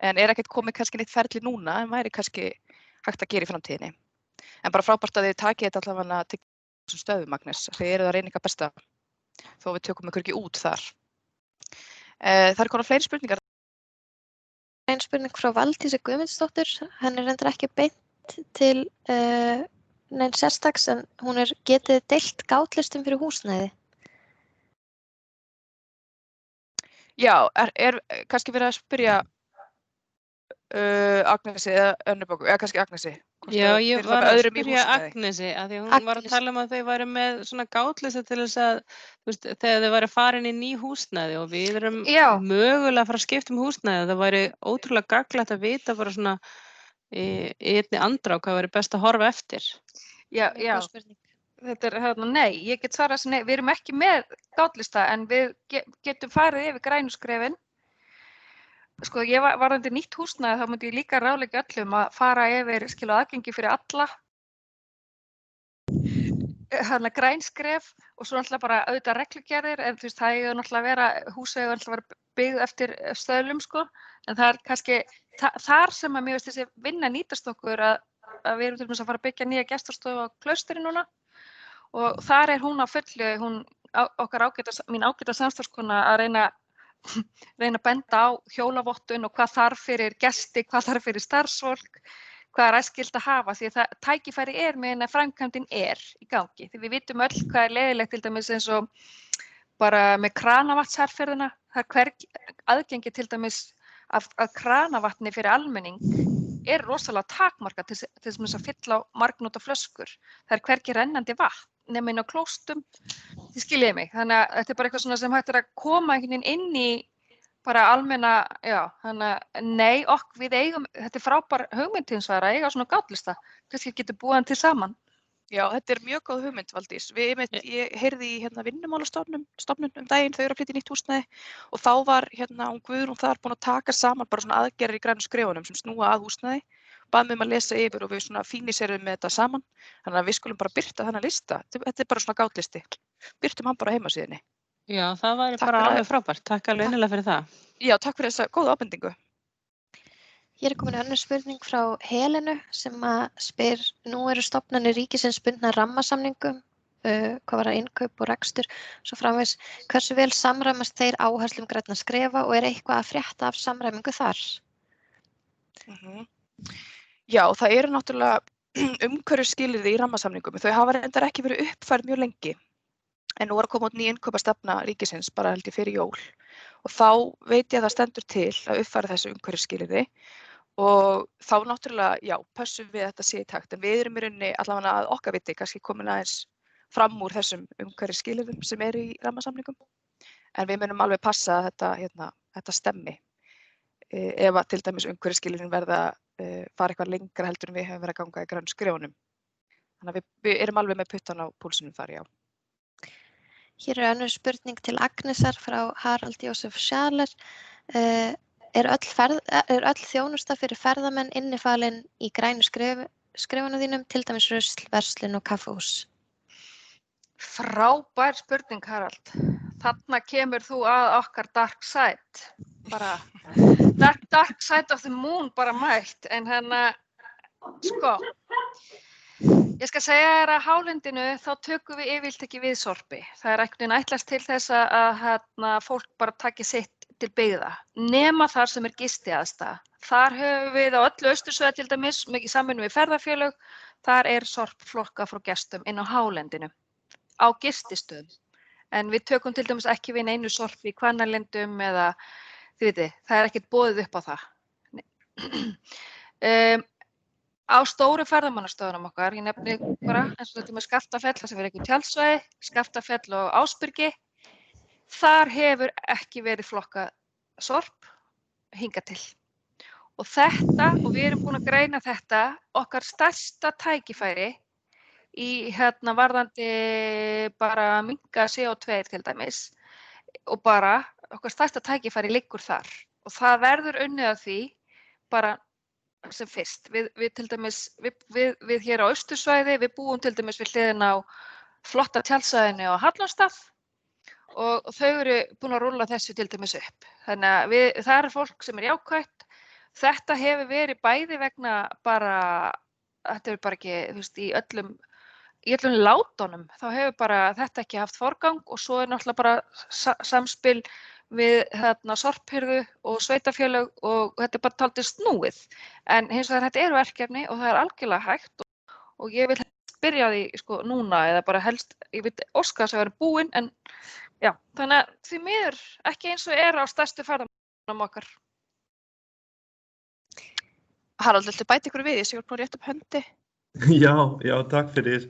en er ekkert komið kannski neitt ferli núna en væri kannski hægt að gera í framtíðinni. En bara frábært að þið takið þetta allavega til þessum stöðum, Agnes. Þið eruð að reyna ykkar besta. Þó við tökum ykkur ekki út þar. Það eru konar fleiri spurningar. Ein spurning frá Valdísi Guðmundsdóttur. Henni reyndar ekki beint til nein sérstaks en hún getið deilt gátlistum fyrir húsnæði. Já, er kannski verið að spyrja Agnesi eða Önnu Boggu, eða kannski Agnesi. Já, ég var að spyrja Agnesi að því hún var að tala að þau væru með svona gátlista til þess að þegar þau væru farin í ný húsnæði og við erum mögulega að fara að skipta húsnæði. Það væri ótrúlega gagnlegt að vita bara svona í einni andrá hvað væri best að horfa eftir. Já. Þetta er nei, ég get svarað þessu nei. Við erum ekki með gátlista en við getum farið yfir grænu skrefin. Sko, ég varðandi nýtt húsnæði, þá myndi ég líka ráðleggja öllum að fara yfir aðgengi fyrir alla. Græn skref og svo náttúrulega bara auðvitað reglugerðir, en það eiga náttúrulega að vera, húsið eiga náttúrulega að vera byggð eftir stöðlum, sko. En það er kannski þar sem að mér veist þessi vinna nýtast okkur að að við erum til dæmis að fara að byggja nýja gestastofu á Klaustri núna og þar hún á fullu, mín ágæta samstarfskona að reyna að benda á hjólavottun og hvað þarf fyrir gesti, hvað þarf fyrir starfsfólk, hvað æskilegt að hafa því að tækifæri meðan að framkvæmdin í gangi. Því við vitum öll hvað leiðilegt til dæmis eins og bara með kranavatnsherferðina, það hvergi aðgengi til dæmis að kranavatni fyrir almenning rosalega takmarkað til þess að fylla á margnóta flöskur. Það hvergi rennandi vatn nema inn á klóstum, þið skiljið mig. Þannig að þetta bara eitthvað svona sem hægt að koma einhvern veginn inn í bara almenna, þannig að nei, við eigum, þetta frábær hugmynd hins vegar að eiga svona gátlista, kannski getur búið hann til saman. Já, þetta mjög góð hugmynd, Valdís. Ég heyrði í Vinnumálastofnun daginn, þau eru að flytja í nýtt húsnæði og þá var Guðrún þar búin að taka saman bara svona aðgerðir í grænum skrefunum sem snúa að húsnæði, bað mig að lesa yfir og við svona fíniserum með þetta saman, þannig að við skulum bara birta þennan lista. Þetta bara svona gátlisti. Birtum hann bara á heimasíðunni. Já, það væri bara alveg frábært. Takk alveg innilega fyrir það. Já, takk fyrir þessa góða ábendingu. Hér komin önnur spurning frá Helenu sem spyr, nú eru stofnanir ríkisins bundnar rammasamningum, hvað var innkaup og rekstur, svo framvegis, hversu vel samræmast þeir áherslum grænna skrefa og eitthvað að frétta af samræmingu þar? Já, það eru náttúrulega umhverfisskilyrði í rammasamningum. Þau hafa reyndar ekki verið uppfærð mjög lengi, en nú var að koma út ný innkaupastefna ríkisins bara held ég fyrir jól. Og þá veit ég að það stendur til að uppfæra þessu umhverfisskilyrði og þá náttúrulega, já, pössum við þetta sé í takt. En við erum í rauninni allavega að okkar viti kannski komin aðeins fram úr þessum umhverfisskilyrðum sem eru í rammasamningum. En við munum alveg passa að þetta stemmi. Ef að til dæmis umhverfisskilyrðin verða fara eitthvað lengra heldur en við höfum verið að ganga í grænum skrefunum. Þannig að við erum alveg með puttan á púlsinum þar, já. Hér önnur spurning til Agnesar frá Harald Jósef Schaler. Öll þjónusta fyrir ferðamenn innifalin í grænu skrefunum þínum, til dæmis rusl, verslun og kaffihús? Frábær spurning, Harald. Þarna kemur þú að okkar dark side. Bara dark side of the moon bara mætt, en sko. Ég skal segja þér að hálendinu þá tökum við yfirleitt ekki við sorpi. Það einhvern veginn ætlast til þess að fólk bara taki sitt til byggða. Nema þar sem gistiaðstaða. Þar höfum við á öllu Austursvæði til dæmis, mikið samvinnu við ferðafélög, þar sorp flokkað frá gestum inn á hálendinu, á gististöðum. En við tökum til dæmis ekki við neinu sorpi í Hvannalindum eða, þið veitir, það ekkert boðið upp á það. Á stóru ferðamannastöðunum okkar, ég nefni bara eins og þetta með Skaftafell, það sem ekki tjaldsvæði, Skaftafell og Ásbyrgi, þar hefur ekki verið flokkað sorp hingað til. Og við erum búin að greina þetta, okkar stærsta tækifæri í varðandi bara minnka CO2 til dæmis og bara okkar stærsta tækifæri liggur þar. Og það verður unnið af því bara sem fyrst. Við til dæmis, við hér á Austursvæði, við búum til dæmis við hliðina á flotta tjaldsvæðinu á Hallormsstað og þau eru búin að rúlla þessu til dæmis upp. Þannig að það fólk sem jákvætt. Þetta hefur verið bæði vegna bara, þetta hefur bara ekki, þú veist, í öllum látunum, þá hefur bara þetta ekki haft forgang og svo náttúrulega bara samspil við sorphirðu og sveitafélög og þetta bara taldi snúið. En hins vegar þetta verkefni og það algjörlega hægt og ég vil helst byrja því sko núna eða bara helst, ég vil óska þess að vera búin en já, þannig að því miður ekki eins og á stærstu ferðamönnum okkar. Harald, viltu bæta ykkur við? Ég sé bara rétt upp höndi. Já, takk fyrir.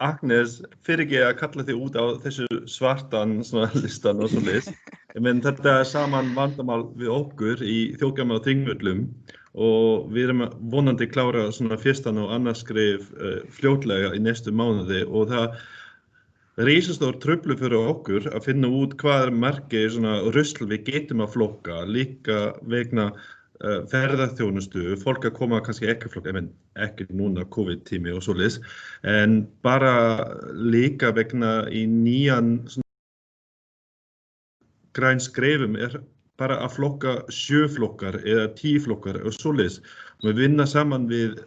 Agnes, fyrir ekki að kalla þig út á þessu svartan listan og svoleiðis. Þetta saman vandamál við okkur í Þjóðgarðinum á Þingvöllum og við erum vonandi klára fyrstan og annað skref fljótlega í næstu mánuði og það risastór truflun fyrir okkur að finna út hvað margir rusl við getum að flokka líka vegna ferðaþjónustu, fólk að koma kannski ekki flokk, ekki núna COVID-tími og svoleiðis, en bara líka vegna í nýjan græn skrefum fara að flokka 7 flokkar eða 10 flokkar og svoleiðis. Við vinna saman við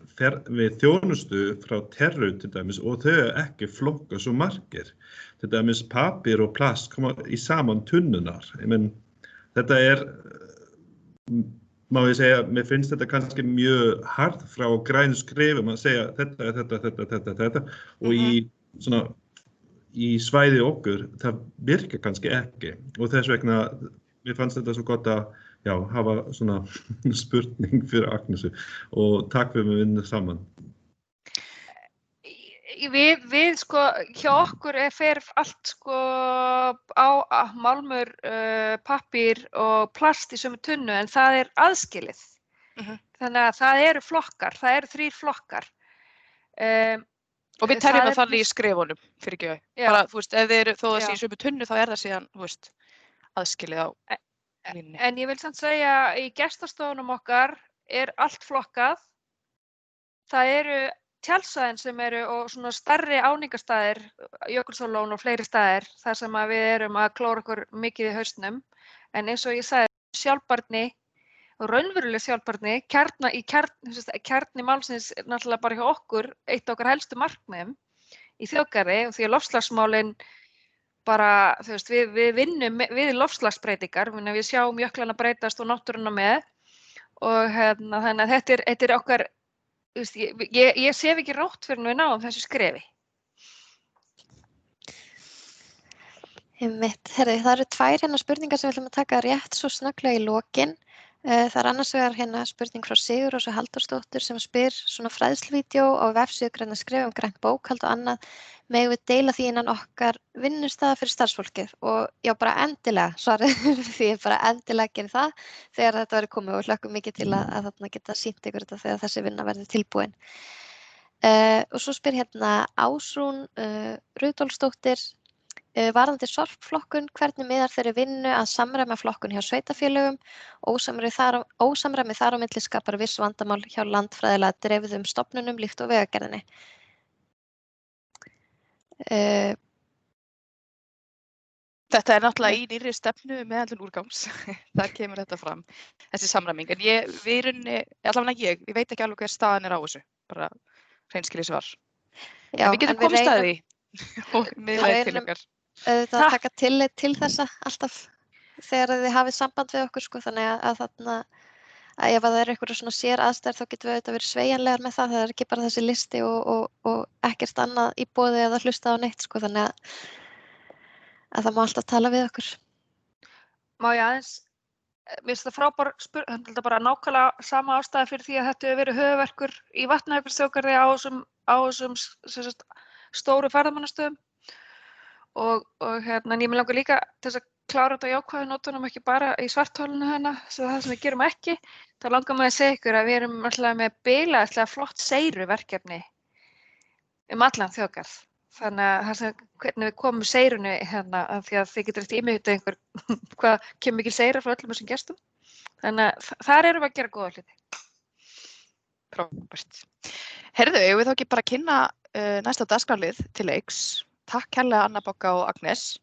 þjónustu frá Terru til dæmis og þau ekki flokka svo margir. Til dæmis pappír og plast koma í saman tunnunar. Þetta má ég segja, mér finnst þetta kannski mjög hart frá grænum skrefum að segja þetta og í svæði okkur, það virkar kannski ekki og þess vegna mér fannst þetta svo gott að hafa svona spurning fyrir Agnesu og takk fyrir að vinna saman. Við sko, hjá okkur fer allt sko á málmur, pappír og plast í sömu tunnu en það aðskilið. Þannig að það eru flokkar, það eru 3 flokkar. Og við teljum það þannig í skrefunum, fyrir ekki. Bara, þú veist, ef þó það sé í sömu tunnu þá það síðan, þú veist, aðskilið á línni. En ég vil samt segja, í gestastofunum okkar allt flokkað. Það eru tjaldstæðin sem eru og svona stærri áningarstaðir, Jökulsárlón og fleiri staðir, þar sem við erum að klóra okkur mikið í hausnum. En eins og ég sagði, sjálfbærni og raunveruleg sjálfbærni, kjarni málsins náttúrulega bara hjá okkur, eitt okkar helstu markmiðum í þjóðgarði og því að loftslagsmálin bara, þú veist, við vinnum við loftslagsbreytingar, við sjáum jöklana breytast og náttúruna með og þannig að þetta okkar, ég sef ekki rátt fyrir við náum þessu skrefi. Það eru 2 spurningar sem við ætlum að taka rétt svo snögglega í lokin. Það annars vegar spurning frá Sigurrósu Halldórsdóttur sem spyr svona fræðsluvídeó á vefsíðu Grænt skref grænt bókhald og annað. Megum við deila því innan okkar vinnustaða fyrir starfsfólkið og já, bara endilega, svarið því ég bara endilega gerir það þegar þetta verður komið og hlökkum mikið til að þarna geta sýnt ykkur þetta þegar þessi vinna verður tilbúin. Og svo spyr Ásrún Rudolfsdóttir varðandi sorpflokkun, hvernig miðar þeirri vinnu að samræma flokkun hjá sveitarfélögum, ósamræmi þar á milli skapar viss vandamál hjá landfræðilega dreifðum stofnunum líkt og Vegagerðinni. Þetta náttúrulega í nýrri stefnu meðhöndlun úrgangs. Þar kemur þetta fram, þessi samræming. En ég veit ekki alveg hver staðan á þessu, bara hreinskilið svar. Já, við getum komist að því og miðlaði til okkar. Það taka tillit til þessa alltaf þegar þið hafið samband við okkur, sko, þannig að þarna að ef það einhverju svona sér aðstæður þá getum við auðvitað verið sveigjanlegar með það er ekki bara þessi listi og ekkert annað í boði eða hlusta á neitt, sko, þannig að það má alltaf tala við okkur. Má ég aðeins, mér finnst það frábær spurning, þetta bara nákvæmlega sama ástæða fyrir því að þetta hefur verið höfuðverkur í Vatnajökulsþjóðgarði á þessum stóru ferðamannastöðum og en ég mig langar líka til þess að klára þetta á jákvæðu nótunum ekki bara í svarthólinu svo það sem við gerum ekki, þá langar maður að segja ykkur að við erum alltaf með bilaðislega flott seyruverkefni allan þjóðgarð. Þannig að hvernig við komum seyrunni af því að þið getur eftir ímyndað einhver hvað kemur mikil seyra frá öllum þessum gestum. Þannig að þar erum við að gera góða hluti. Frábært. Heyrðu, eigum við þá ekki bara að kynna næsta dagskrárlið til leiks. Takk kærlega Anna Bogga og Agnes.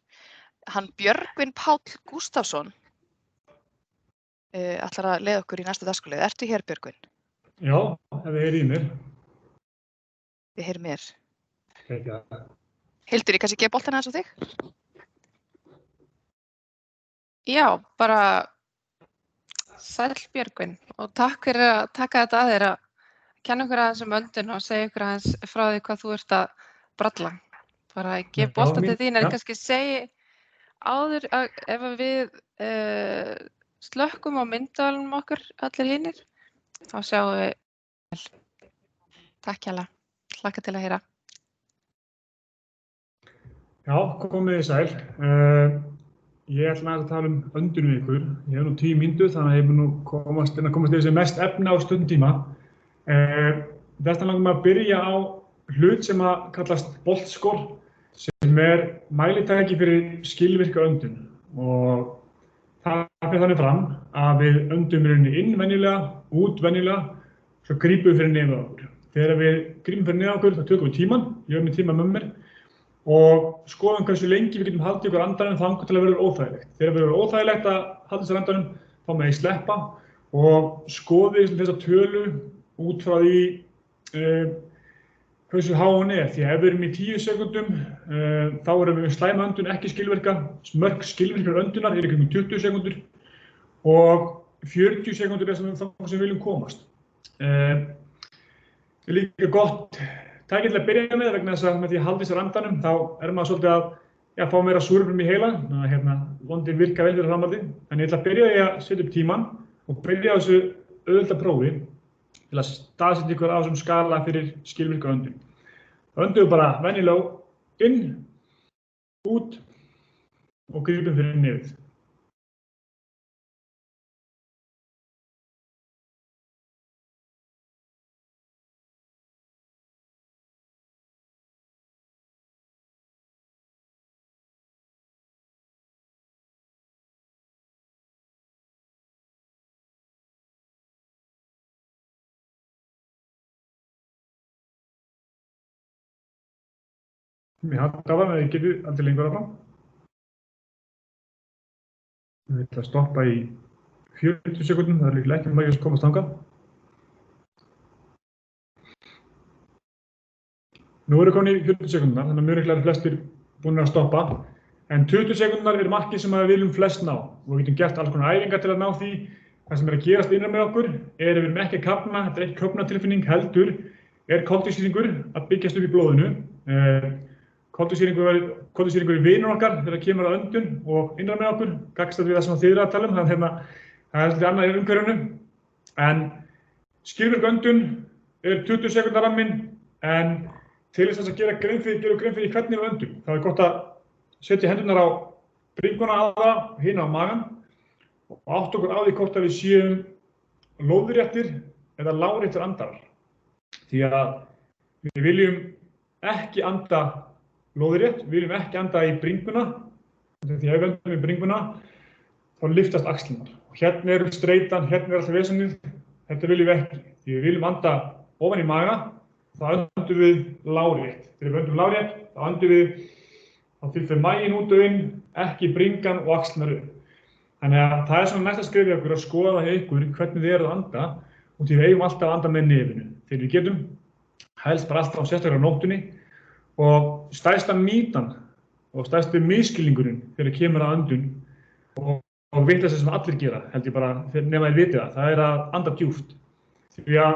Hann Björgvin Páll Gústafsson ætlar að leiða okkur í næsta dagskrárlið. Ertu hér, Björgvin? Já, ef þið heyri í mér. Við heyrum mér. Kekja. Hildur, ég kannski gefa boltana eins og þig? Já, bara sæll Björgvin og takk fyrir að taka þetta að þér að kenna okkur aðeins öndun og segja okkur aðeins frá því hvað þú ert að bralla. Bara ég gef boltan til þín en kannski segi áður að ef við slökkum á myndavélunum okkur allir hinir, þá sjáum við vel. Takk hérlega, hlakka til að heyra. Já, komið þið sæl. Ég ætla að tala öndun við ykkur. Ég hef nú 10 mínútur þannig að ég mun komast til þessi mest efna á stundtíma. Þetta langar maður að byrja á hlut sem að kallast boltskor sem mælitæki fyrir skilvirka öndun og það fer þannig fram að við öndum inn venjulega, út venjulega, svo grípum við fyrir nefið okkur. Þegar við grípum fyrir nefið okkur þá tökum við tímann, ég hef með tíma með mér og skoðum hversu lengi við getum haldið ykkur andanum þangað til að vera óþægilegt. Þegar við verðum óþægilegt að halda þessar andanum þá með ég sleppa og skoði þessa tölu út frá því hversu há hún er. Því að ef við erum í 10 sekúndum þá erum við slæma öndun ekki skilvirka. Mörg skilvirkar öndunar eru kringum 20 sekúndur og 40 sekúndur er það sem við viljum komast. Það er líka gott tæki til að byrja með vegna þess að með því að halda í sér andanum þá er maður svolítið að fá meira súrefni í heila. Vondir virka vel fyrir framhaldið. En ég ætla að byrja að setja upp tímann og byrja á þessu auðvelda prófi til að staðsetja ykkur á þessum skala fyrir skilvirka öndun. Öndum bara venjulega inn, út og grípum fyrir nefið. Mér halda áfram, ef ég geti aldrei lengur áfram. Ég ætla að stoppa í 40 sekúndum, það er líklega ekki margir sem komast þangað. Nú erum við komin í 40 sekúnduna, þannig að mjög líklega eru flestir búin að stoppa. En 20 sekúndunar er markið sem við viljum flest ná. Og við getum gert alls konar æfingar til að ná því. Það sem er að gerast innra með okkur er að við erum ekki að kafna, þetta er ekki köfnunartilfinning, heldur er koltvísýringur að byggjast upp í blóðinu. Koltvísýringur er vinur okkar þegar það kemur að öndun og innra með okkur, gagnstætt við það sem þið eru að tala um, þannig að það er svolítið annað í umhverfinu. En skilvirk öndun er 20 sekúndar ramminn, en til þess að gera grein fyrir hvernig við öndum. Það er gott að setja hendurnar á bringuna aðra, hina á magann og átta okkur á því hvort að við séum lóðréttir eða láréttir andarar. Því að við viljum ekki anda lóðrétt, við viljum ekki anda í bringuna, því að ef við öndum í bringuna þá lyftast axlirnar. Og hérna er streitan, hérna er alltaf vesenið, þetta viljum við ekki. Því við viljum anda ofan í maga, þá öndum við lárétt. Þegar við öndum lárétt, þá öndum við þá fylgir maginn út og inn, ekki bringan og axlirnar upp. Þannig að það er svona næsta skref hjá ykkur að skoða hjá ykkur hvernig þið eruð að anda og því við eigum alltaf að anda með nefinu. Þegar við getum, helst bara alltaf sérstaklega á nóttunni og stærsta mýtan og stærsti misskilningurinn þegar kemur að öndun og vitleysa sem allir gera, held ég bara, nema ég viti það er að anda djúpt. Því að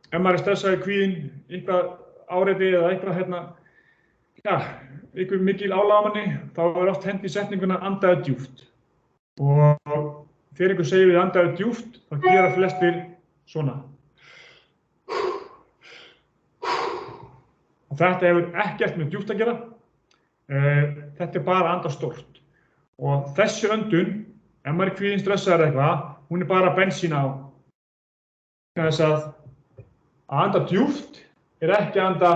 ef maður er stressaður, kvíðinn, eitthvað áreiti eða eitthvað einhver mikil álag á manni, þá er oft hent í setninguna andaðu djúpt. Og þegar einhver segir við andaðu djúpt, þá gera flestir svona. Og þetta hefur ekkert með djúpt að gera. Þetta er bara að anda stórt. Og þessi öndun, ef maður er kvíðinn, stressaður eða eitthvað, hún er bara bensín á. Þess að anda djúpt er ekki að anda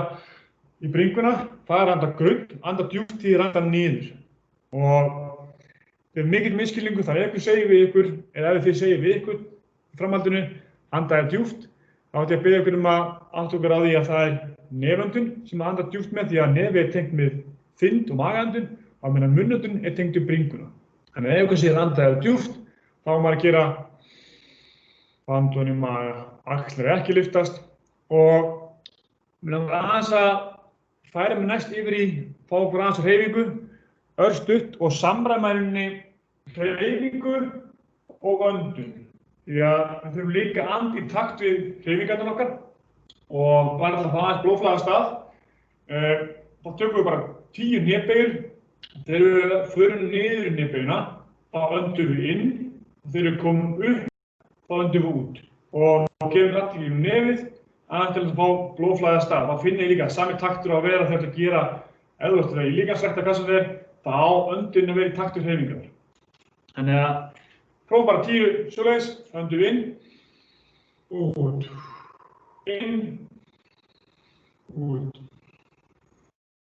í bringuna, það er að anda grunn, anda djúpt því að anda niður. Og það er mikill misskilningur, þannig ef ykkur segir við ykkur, eða ef þið segir við ykkur í framhaldinu, andaðu djúpt, þá ætti ég að biðja ykkur að átta okkur á því að það er neföndun sem að anda djúpt með, því að nefið er tengt með þyngd og magaöndun, á meðan munnöndun er tengt við bringuna. Þannig ef ykkur segir andaðu djúpt, þá er maður að gera bandunum að axlir ekki lyftast og mér langar aðeins að færa mig næst yfir í fá okkur aðeins hreyfingu, örstutt og samræma hreyfingu og öndun. Því að við þurfum líka að anda í takt við hreyfingarnar okkar og bara að fá aðeins blóðflæði af stað. Þá tökum við bara 10 hnérbeygjur. Þegar við förum niður í hnérbeygjuna, þá öndum við inn og þegar við komum upp, þá öndum við út. Og þá gefum við athygli í nefið aðeins til að fá blóðflæði af stað. Þá finn ég líka sami taktur á að vera þegar að gera ef þú ert að vera í líkamsræktar hvað sem það er, þá á öndun að vera í takt við hreyfingarnar. Þannig að prófum bara 10 svoleiðis, öndum við inn, út, inn, út,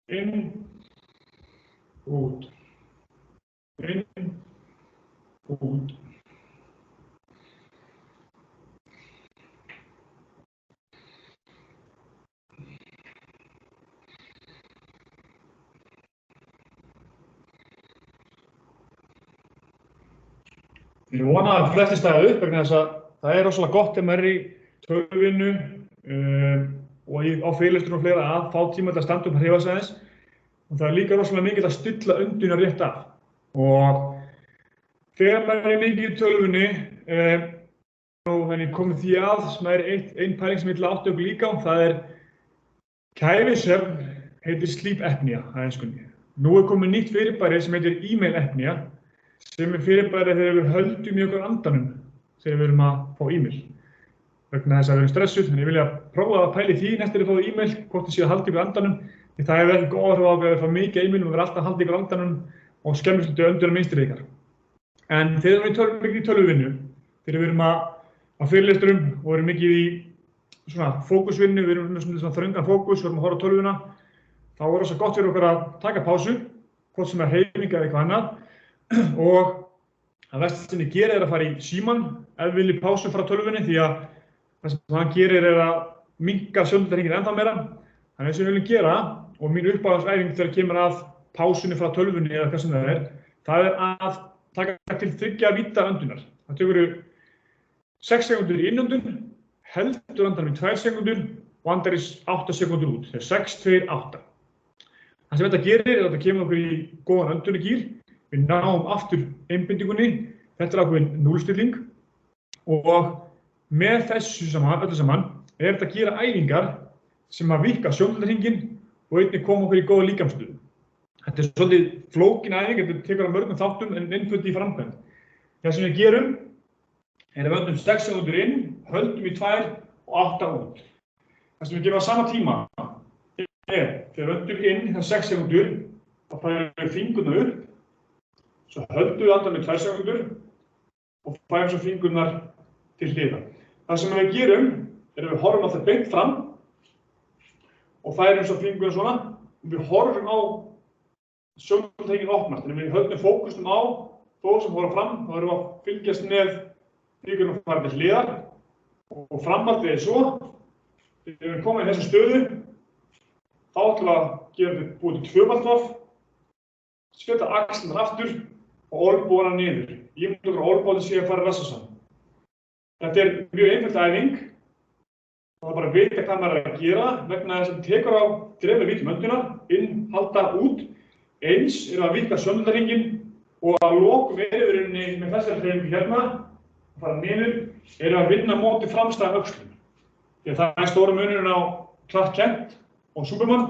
inn, út, inn, út. Ég vona að flestir staðið upp vegna þess að það rosalega gott ef maður í tölvuvinnu og á fyrirlestrum og fleira að fá tíma til að standa upp og hreyfa sig aðeins. Og það líka rosalega mikið að stilla önduna rétt af. Og þegar maður mikið í tölvunni og þannig komið því að sem ein pæling sem ég ætla að átta okkur líka á, það kæfisvefn heitir sleep apnea á enskunni. Nú komið nýtt fyrirbæri sem heitir e-mail apnea sem fyrirbæri þegar við höldum í okkur andanum þegar við erum að fá e-mail. Vegna þess að við erum stressuð, þannig ég vilja prófa að pæli því næst þegar við fáum e-mail, hvort þið séu að halda ykkur andanum. Því það hefur ekki góð áhrif á að við fáum mikið e-mailum og við erum alltaf að halda ykkur andanum og skemmist út í öndunum minnstir ykkar. En þegar við erum mikið í tölvuvinnu, þegar við erum á fyrirlesturum og erum mikið í svona fókusvinnu, við erum með svona þröngan fókus og erum að horfa á tölvuna, þá rosa gott fyrir okkur að taka pásu, hvort sem hreyfing eða eitthvað annað og að versta sem ég gerir að fara í símann ef við viljum pásu frá tölvunni því að það sem hann gerir að minnka sjóndeildarhringinn ennþá meira. Þannig sem við viljum gera og mín uppáhaldsæfing þegar kemur að pásunni frá tölvunni eða hvað sem það að taka til 3 vídda öndunar. Það tekur 6 sekúndur í innöndun, heldur andanum í 2 sekúndur og andar í 8 sekúndur út. Það 6, 2, 8. Það sem þetta gerir að þetta kemur okkur í góðan öndunargír. Við náum aftur einbindingunni. Þetta ákveðin núllstilling og með þessu öllu saman þetta að gera æfingar sem að víkka sjóndeildarhringinn og einnig koma okkur í góða líkamsstöðu. Þetta svolítið flókin æfing, þetta tekur á mörgum þáttum en einföld í framkvæmd. Það sem við gerum að við öndum 6 sekúndur inn, höldum í 2 og 8 út. Það sem við gerum á sama tíma þegar við öndum inn það 6 sekúndur þá færum við fingurna upp, svo höldum við andanum í 2 sekúndur og færum svo fingurnar til hliðar. Það sem við gerum að við horfum alltaf beint fram og færum svo fingurna svona og við horfum á sjóndeildarhringinn opnast. Þannig við höldum fókusnum á þó sem horfum fram, þá erum við að fylgjast með fingurna fara til hliðar og framhaldið svo. Þegar við komum í þessa stöðu, þá ætlum við að búa til 2-valdof, skjóta axlirnar aftur og olnbogana niður. Ég myndi okkur að olnbogana sé að fara að rassa saman. Þetta mjög einföld æfing. Það bara að vita hvað maður að gera vegna þess að tekur á dreiflega vítum öndunar, inn, halda, út. Eins að víkka sjóndeildarhringinn og að lokum yfirinni með þessari hreyfingu hérna, að fara niður, að vinna móti framstæðan öxlum. Því að það stóra munurinn á Clark Kent og Superman,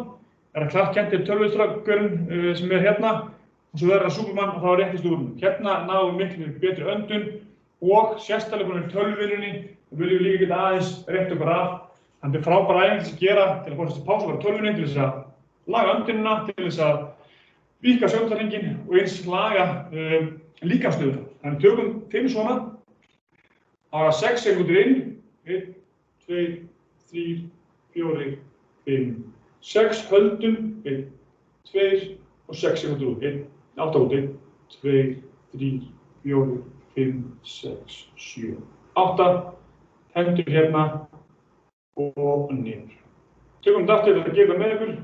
að Clark Kent tölvuströggurinn sem hérna og svo Superman og þá réttist úr húnum. Hérna náum við miklu betri öndun og sérstaklega í tölvuvinnunni og viljum líka geta aðeins rétt okkur af. Þannig frábæra æfing til að gera til að fá þessi pásu á tölvunni, til þess að laga öndunina, til þess að víkka sjóndeildarhringinn og eins laga líkamsstöðuna. Þannig tökum 5 svona á 6 sekúndur inn, 1, 2, 3, 4, 5, 6, höldum, 1, 2 og 6 sekúndur út, 1, 8 út, 1, 2, 3, 4, 5, 6, 7, 8, hendur hérna og niður. Tökum þetta aftur að gera með ykkur.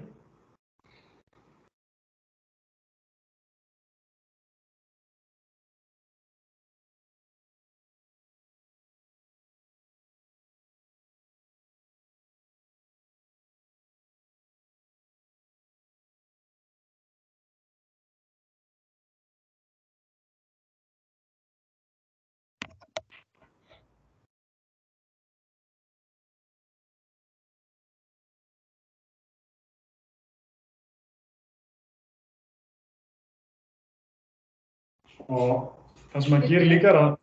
Og það sem maður gerir líka að,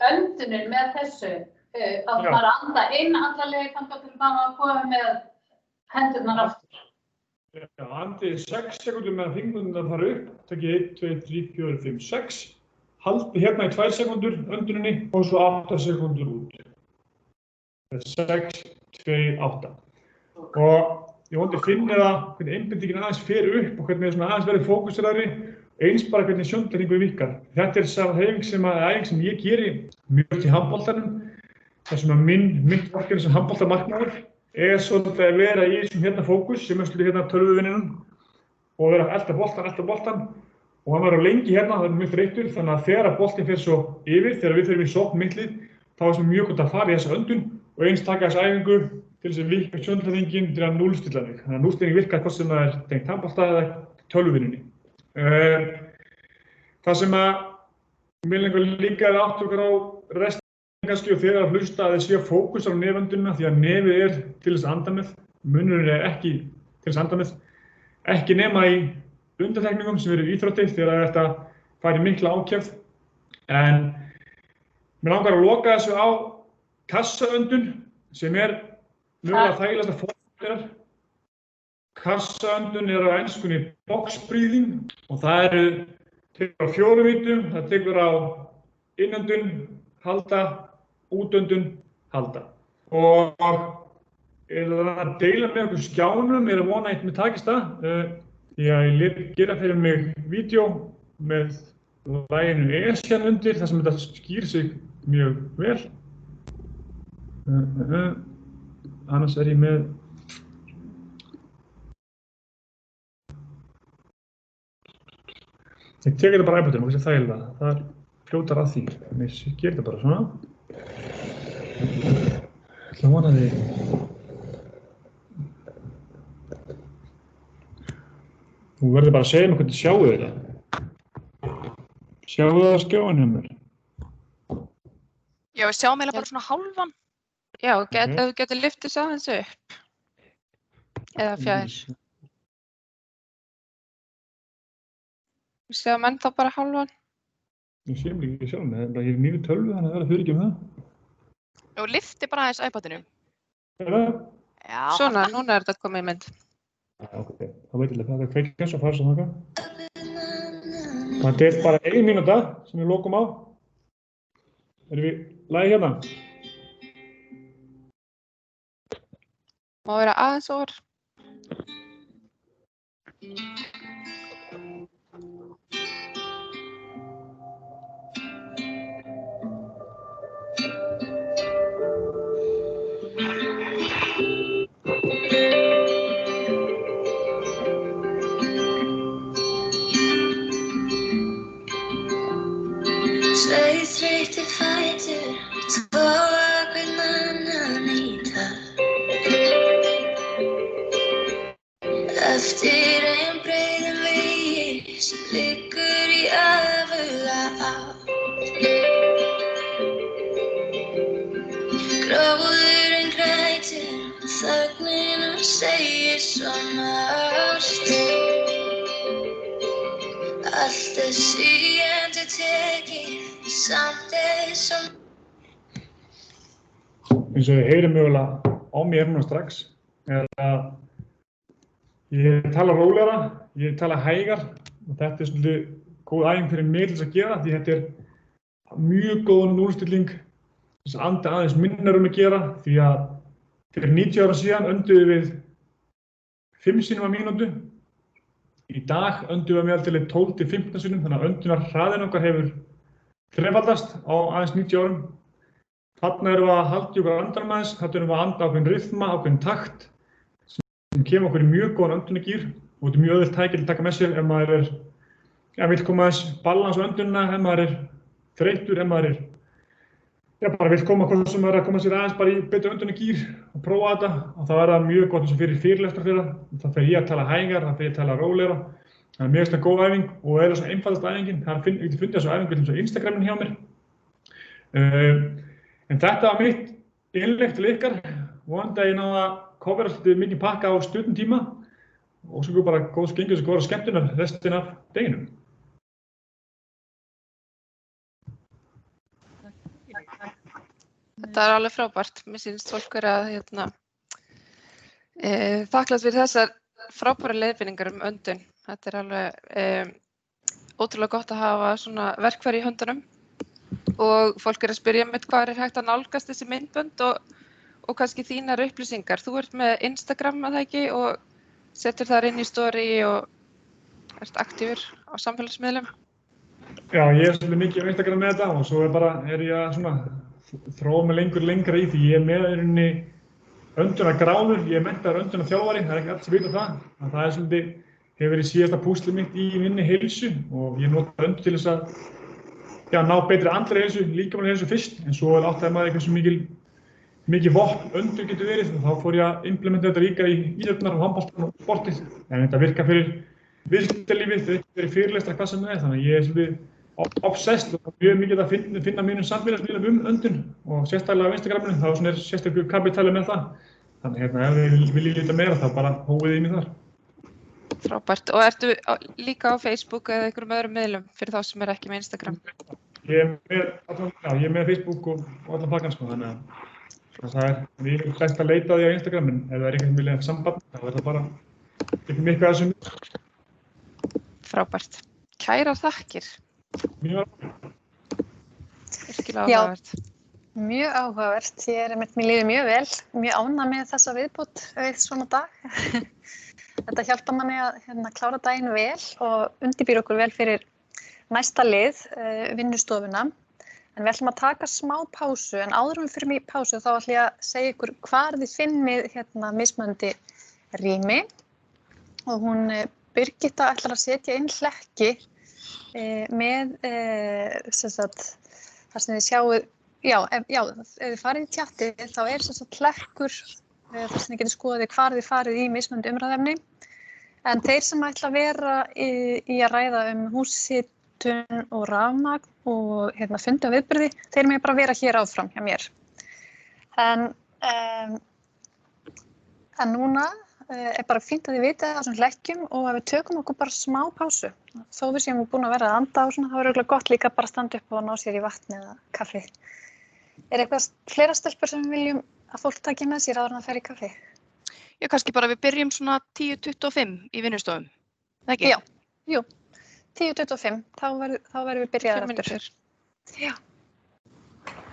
öndunin með þessu, að fara að anda inn allarlega þangað til maður að koma með hendurnar aftur. Já, andið 6 sekúndur með fingurnir að fara upp, takið 1, 2, 3, 4, 5, 6, haldið hérna í 2 sekúndur önduninni og svo 8 sekúndur út. 6, 2, 8. Og ég vondi að finna það hvernig einbindingin aðeins fer upp og hvernig það aðeins verður fókuseraðri, eins bara hvernig sjóndeildarhringur virkar. Þetta sá æfing sem ég geri mjög til handboltanum, þar sem að mitt verkefni sem handboltamarkmaður svolítið að vera í þessum hérna fókus sem svolítið hérna tölvuvinninum og vera að elta boltan og hann var á lengi hérna, það er mjög þreyttur, þannig að þegar boltinn fer svo yfir, þegar við förum í sókn mittlið, þá er sem mjög gott að fara í þessa öndun og eins taka þessa æfingu til þess að virka sjónlaðingin til að núllstilla mig. Þannig að núllstilling virkar hvort sem það er tengt handbolta eða tölvuvinnunni. Það sem að mér lengur líka er átt okkar á restina kannski og þegar að hlusta að þið séu fókus á neföndunina því að nefið er til þess að anda með, munnurinn er ekki til þess að anda með, ekki nema í undantekningum sem eru í íþrótti þegar þetta fær í mikla ákefð. En mér langar að loka þessu á kassaöndun sem er mögulega þægilegasta form. Kassaöndun er á enskunni box breathing og það tekur á 4 mínútum, það tekur á innöndun, halda, útöndun, halda. Og það að deila með okkur skjánum að vona eitt með takist það. Því að ég lét gera fyrir mig vídeó með laginu ESjan undir þar sem þetta skýr sig mjög vel. Annars er ég með ég tek þetta bara iPodinu og þessi þægilega, það fljótar að því. Ég ger þetta bara svona. Ég ætla að vona því. Þú verður bara að segja mér hvernig sjáu þetta. Sjáu það á skjáinu hjá mér? Já, við sjáum eiginlega bara svona hálfan. Já, ef þú getur lyft þess aðeins upp. Eða fjær. Við sjáum ennþá bara hálfan. Ég sé mér ekki sjálf með, ég nýri tölvu þannig að það fyrir ekki um það. Og lyfti bara aðeins iPodinu. Já. Svona, núna er þetta komið í mynd. Já, ok. Þá veit ég að það kveikast og fara svo þangað. Þetta er bara 1 mínúta sem við lokum á. Erum við lagið hérna? Má vera aðeins orð. Sveitir fætur, toga hvern annan í takt. Eftir ein breiðum vegi sem liggur í öfuga átt. Gróðurinn grætur, þögnin segir svo margt. Allt síendur tekið, samt sem... Eins og þið heyrir mögulega á mér núna strax, er að ég tala rólegra, ég tala hægar og þetta er svolítið góð æfing fyrir mig til þess að gera því þetta er mjög góð núllstilling þess að anda aðeins minna að gera því að fyrir 90 ára síðan önduðum við 5 sinnum á mínútu. Í dag öndum við meðal til 12 til 15 sinnum, þannig að öndunarhraðinn okkar hefur þrefaldast á aðeins 90 árum. Þarna erum við að halda í okkur andanum aðeins, þarna erum við að anda ákveðinn ryþma, ákveðinn takt sem kemur okkur í mjög góðan öndunargír og þetta er mjög auðvelt tæki til að taka með sér ef maður vill koma aðeins balans á öndunina, ef maður er þreyttur, ef maður bara vill koma hvort sem maður er að koma sér aðeins bara í betra öndunargír og prófa þetta og það er það mjög gott eins og fyrir fyrirlestra fyrir það. Það fer ég að tala hægar, það fer ég að tala rólegra. Það er mjög svona góð æfing og er svona einfaldast æfingin. Það er ekki fundið þessu æfingu eins og Instagramin hjá mér. En þetta var mitt innlegg til ykkar. Vonandi að ég náði að kofera svolítið mikið pakka á stuttum tíma og svo bara góð skengis og góða skemmtunar restin af deginum. Þetta er alveg frábært. Mér sýnist fólk vera þakklátt fyrir þessar frábæru leiðbeiningar öndun. Þetta er alveg ótrúlega gott að hafa svona verkfæri í höndunum og fólk að spyrja mig hvað hægt að nálgast þessi myndbönd og kannski þínar upplýsingar. Þú ert með Instagram að það ekki og setur þar inn í story og ert aktífur á samfélagsmiðlum. Já, ég er svolítið mikið á Instagram með þetta og svo er ég að svona þróa mig lengra í því ég er með öndunargráður, ég er menntaður öndunarþjálfari, það er ekki allt sem vita það. Það er svolítið hefur verið síðasta púslið mitt í minni heilsu og ég nota öndur til þess að ná betri andlegri heilsu, líkamlegri heilsu fyrst, en svo áttaði maður hversu mikið vopn öndur getur verið og þá fór ég að implementa þetta líka í íþróttirnar og handboltann og sportið. En þetta virkar fyrir viðskiptalífið, fyrir fyrirlestra hvað sem það þannig að ég er svolítið obsessed og mjög mikið að finna mínum samfélagsmiðlum öndun og sérstaklega á Instagraminu, þá er sérstaklega kapitali með það. Þannig ef þið viljið líta meira þá bara hófið í mig þar. Frábært. Og ertu líka á Facebook eða einhverjum öðrum miðlum fyrir þá sem ekki með Instagram? Ég er með Facebook og allan pakkan sko, þannig að það er mjög hlægt að leita því á Instagram, en ef það er einhvern sem vilja samband, þá er það bara ekki mikið að þessum. Frábært. Kærar þakkir. Mjög áhugavert. Virkilega áhugavert. Mjög áhugavert. Mér líður mjög vel, mjög ánægð með þessa viðbót við svona dag. Þetta hjálpar manni að klára daginn vel og undirbýr okkur vel fyrir næsta lið, vinnustofuna. En við ætlum að taka smá pásu, en áður en við förum í pásu þá ætlum ég að segja ykkur hvar þið finnið mismunandi rými. Og hún Birgitta ætlar að setja inn hlekki með þar sem þið sjáuð, ef þið farið í tjatti þá er hlekkur þar sem þið getur skoðið hvar þið farið í mismunandi umræðefni. En þeir sem ætla að vera í að ræða húshitun og rafmagn og fundi og viðburði, þeir mega bara vera hér áfram hjá mér. En núna er bara fínt að þið vitið það á þessum hlekkjum og að við tökum okkur bara smá pásu. Þó við séum búin að vera að anda og svona, þá er örugglega gott líka bara að standa upp og ná sér í vatni eða kaffi. Er eitthvað fleira stelpur sem við viljum að fólk taki með sér áður en að fara í kaffi? Já, kannski bara við byrjum svona 10:25 í vinnustofum, ekki? Já, 10:25, þá verðum við byrjaðar aftur. Já.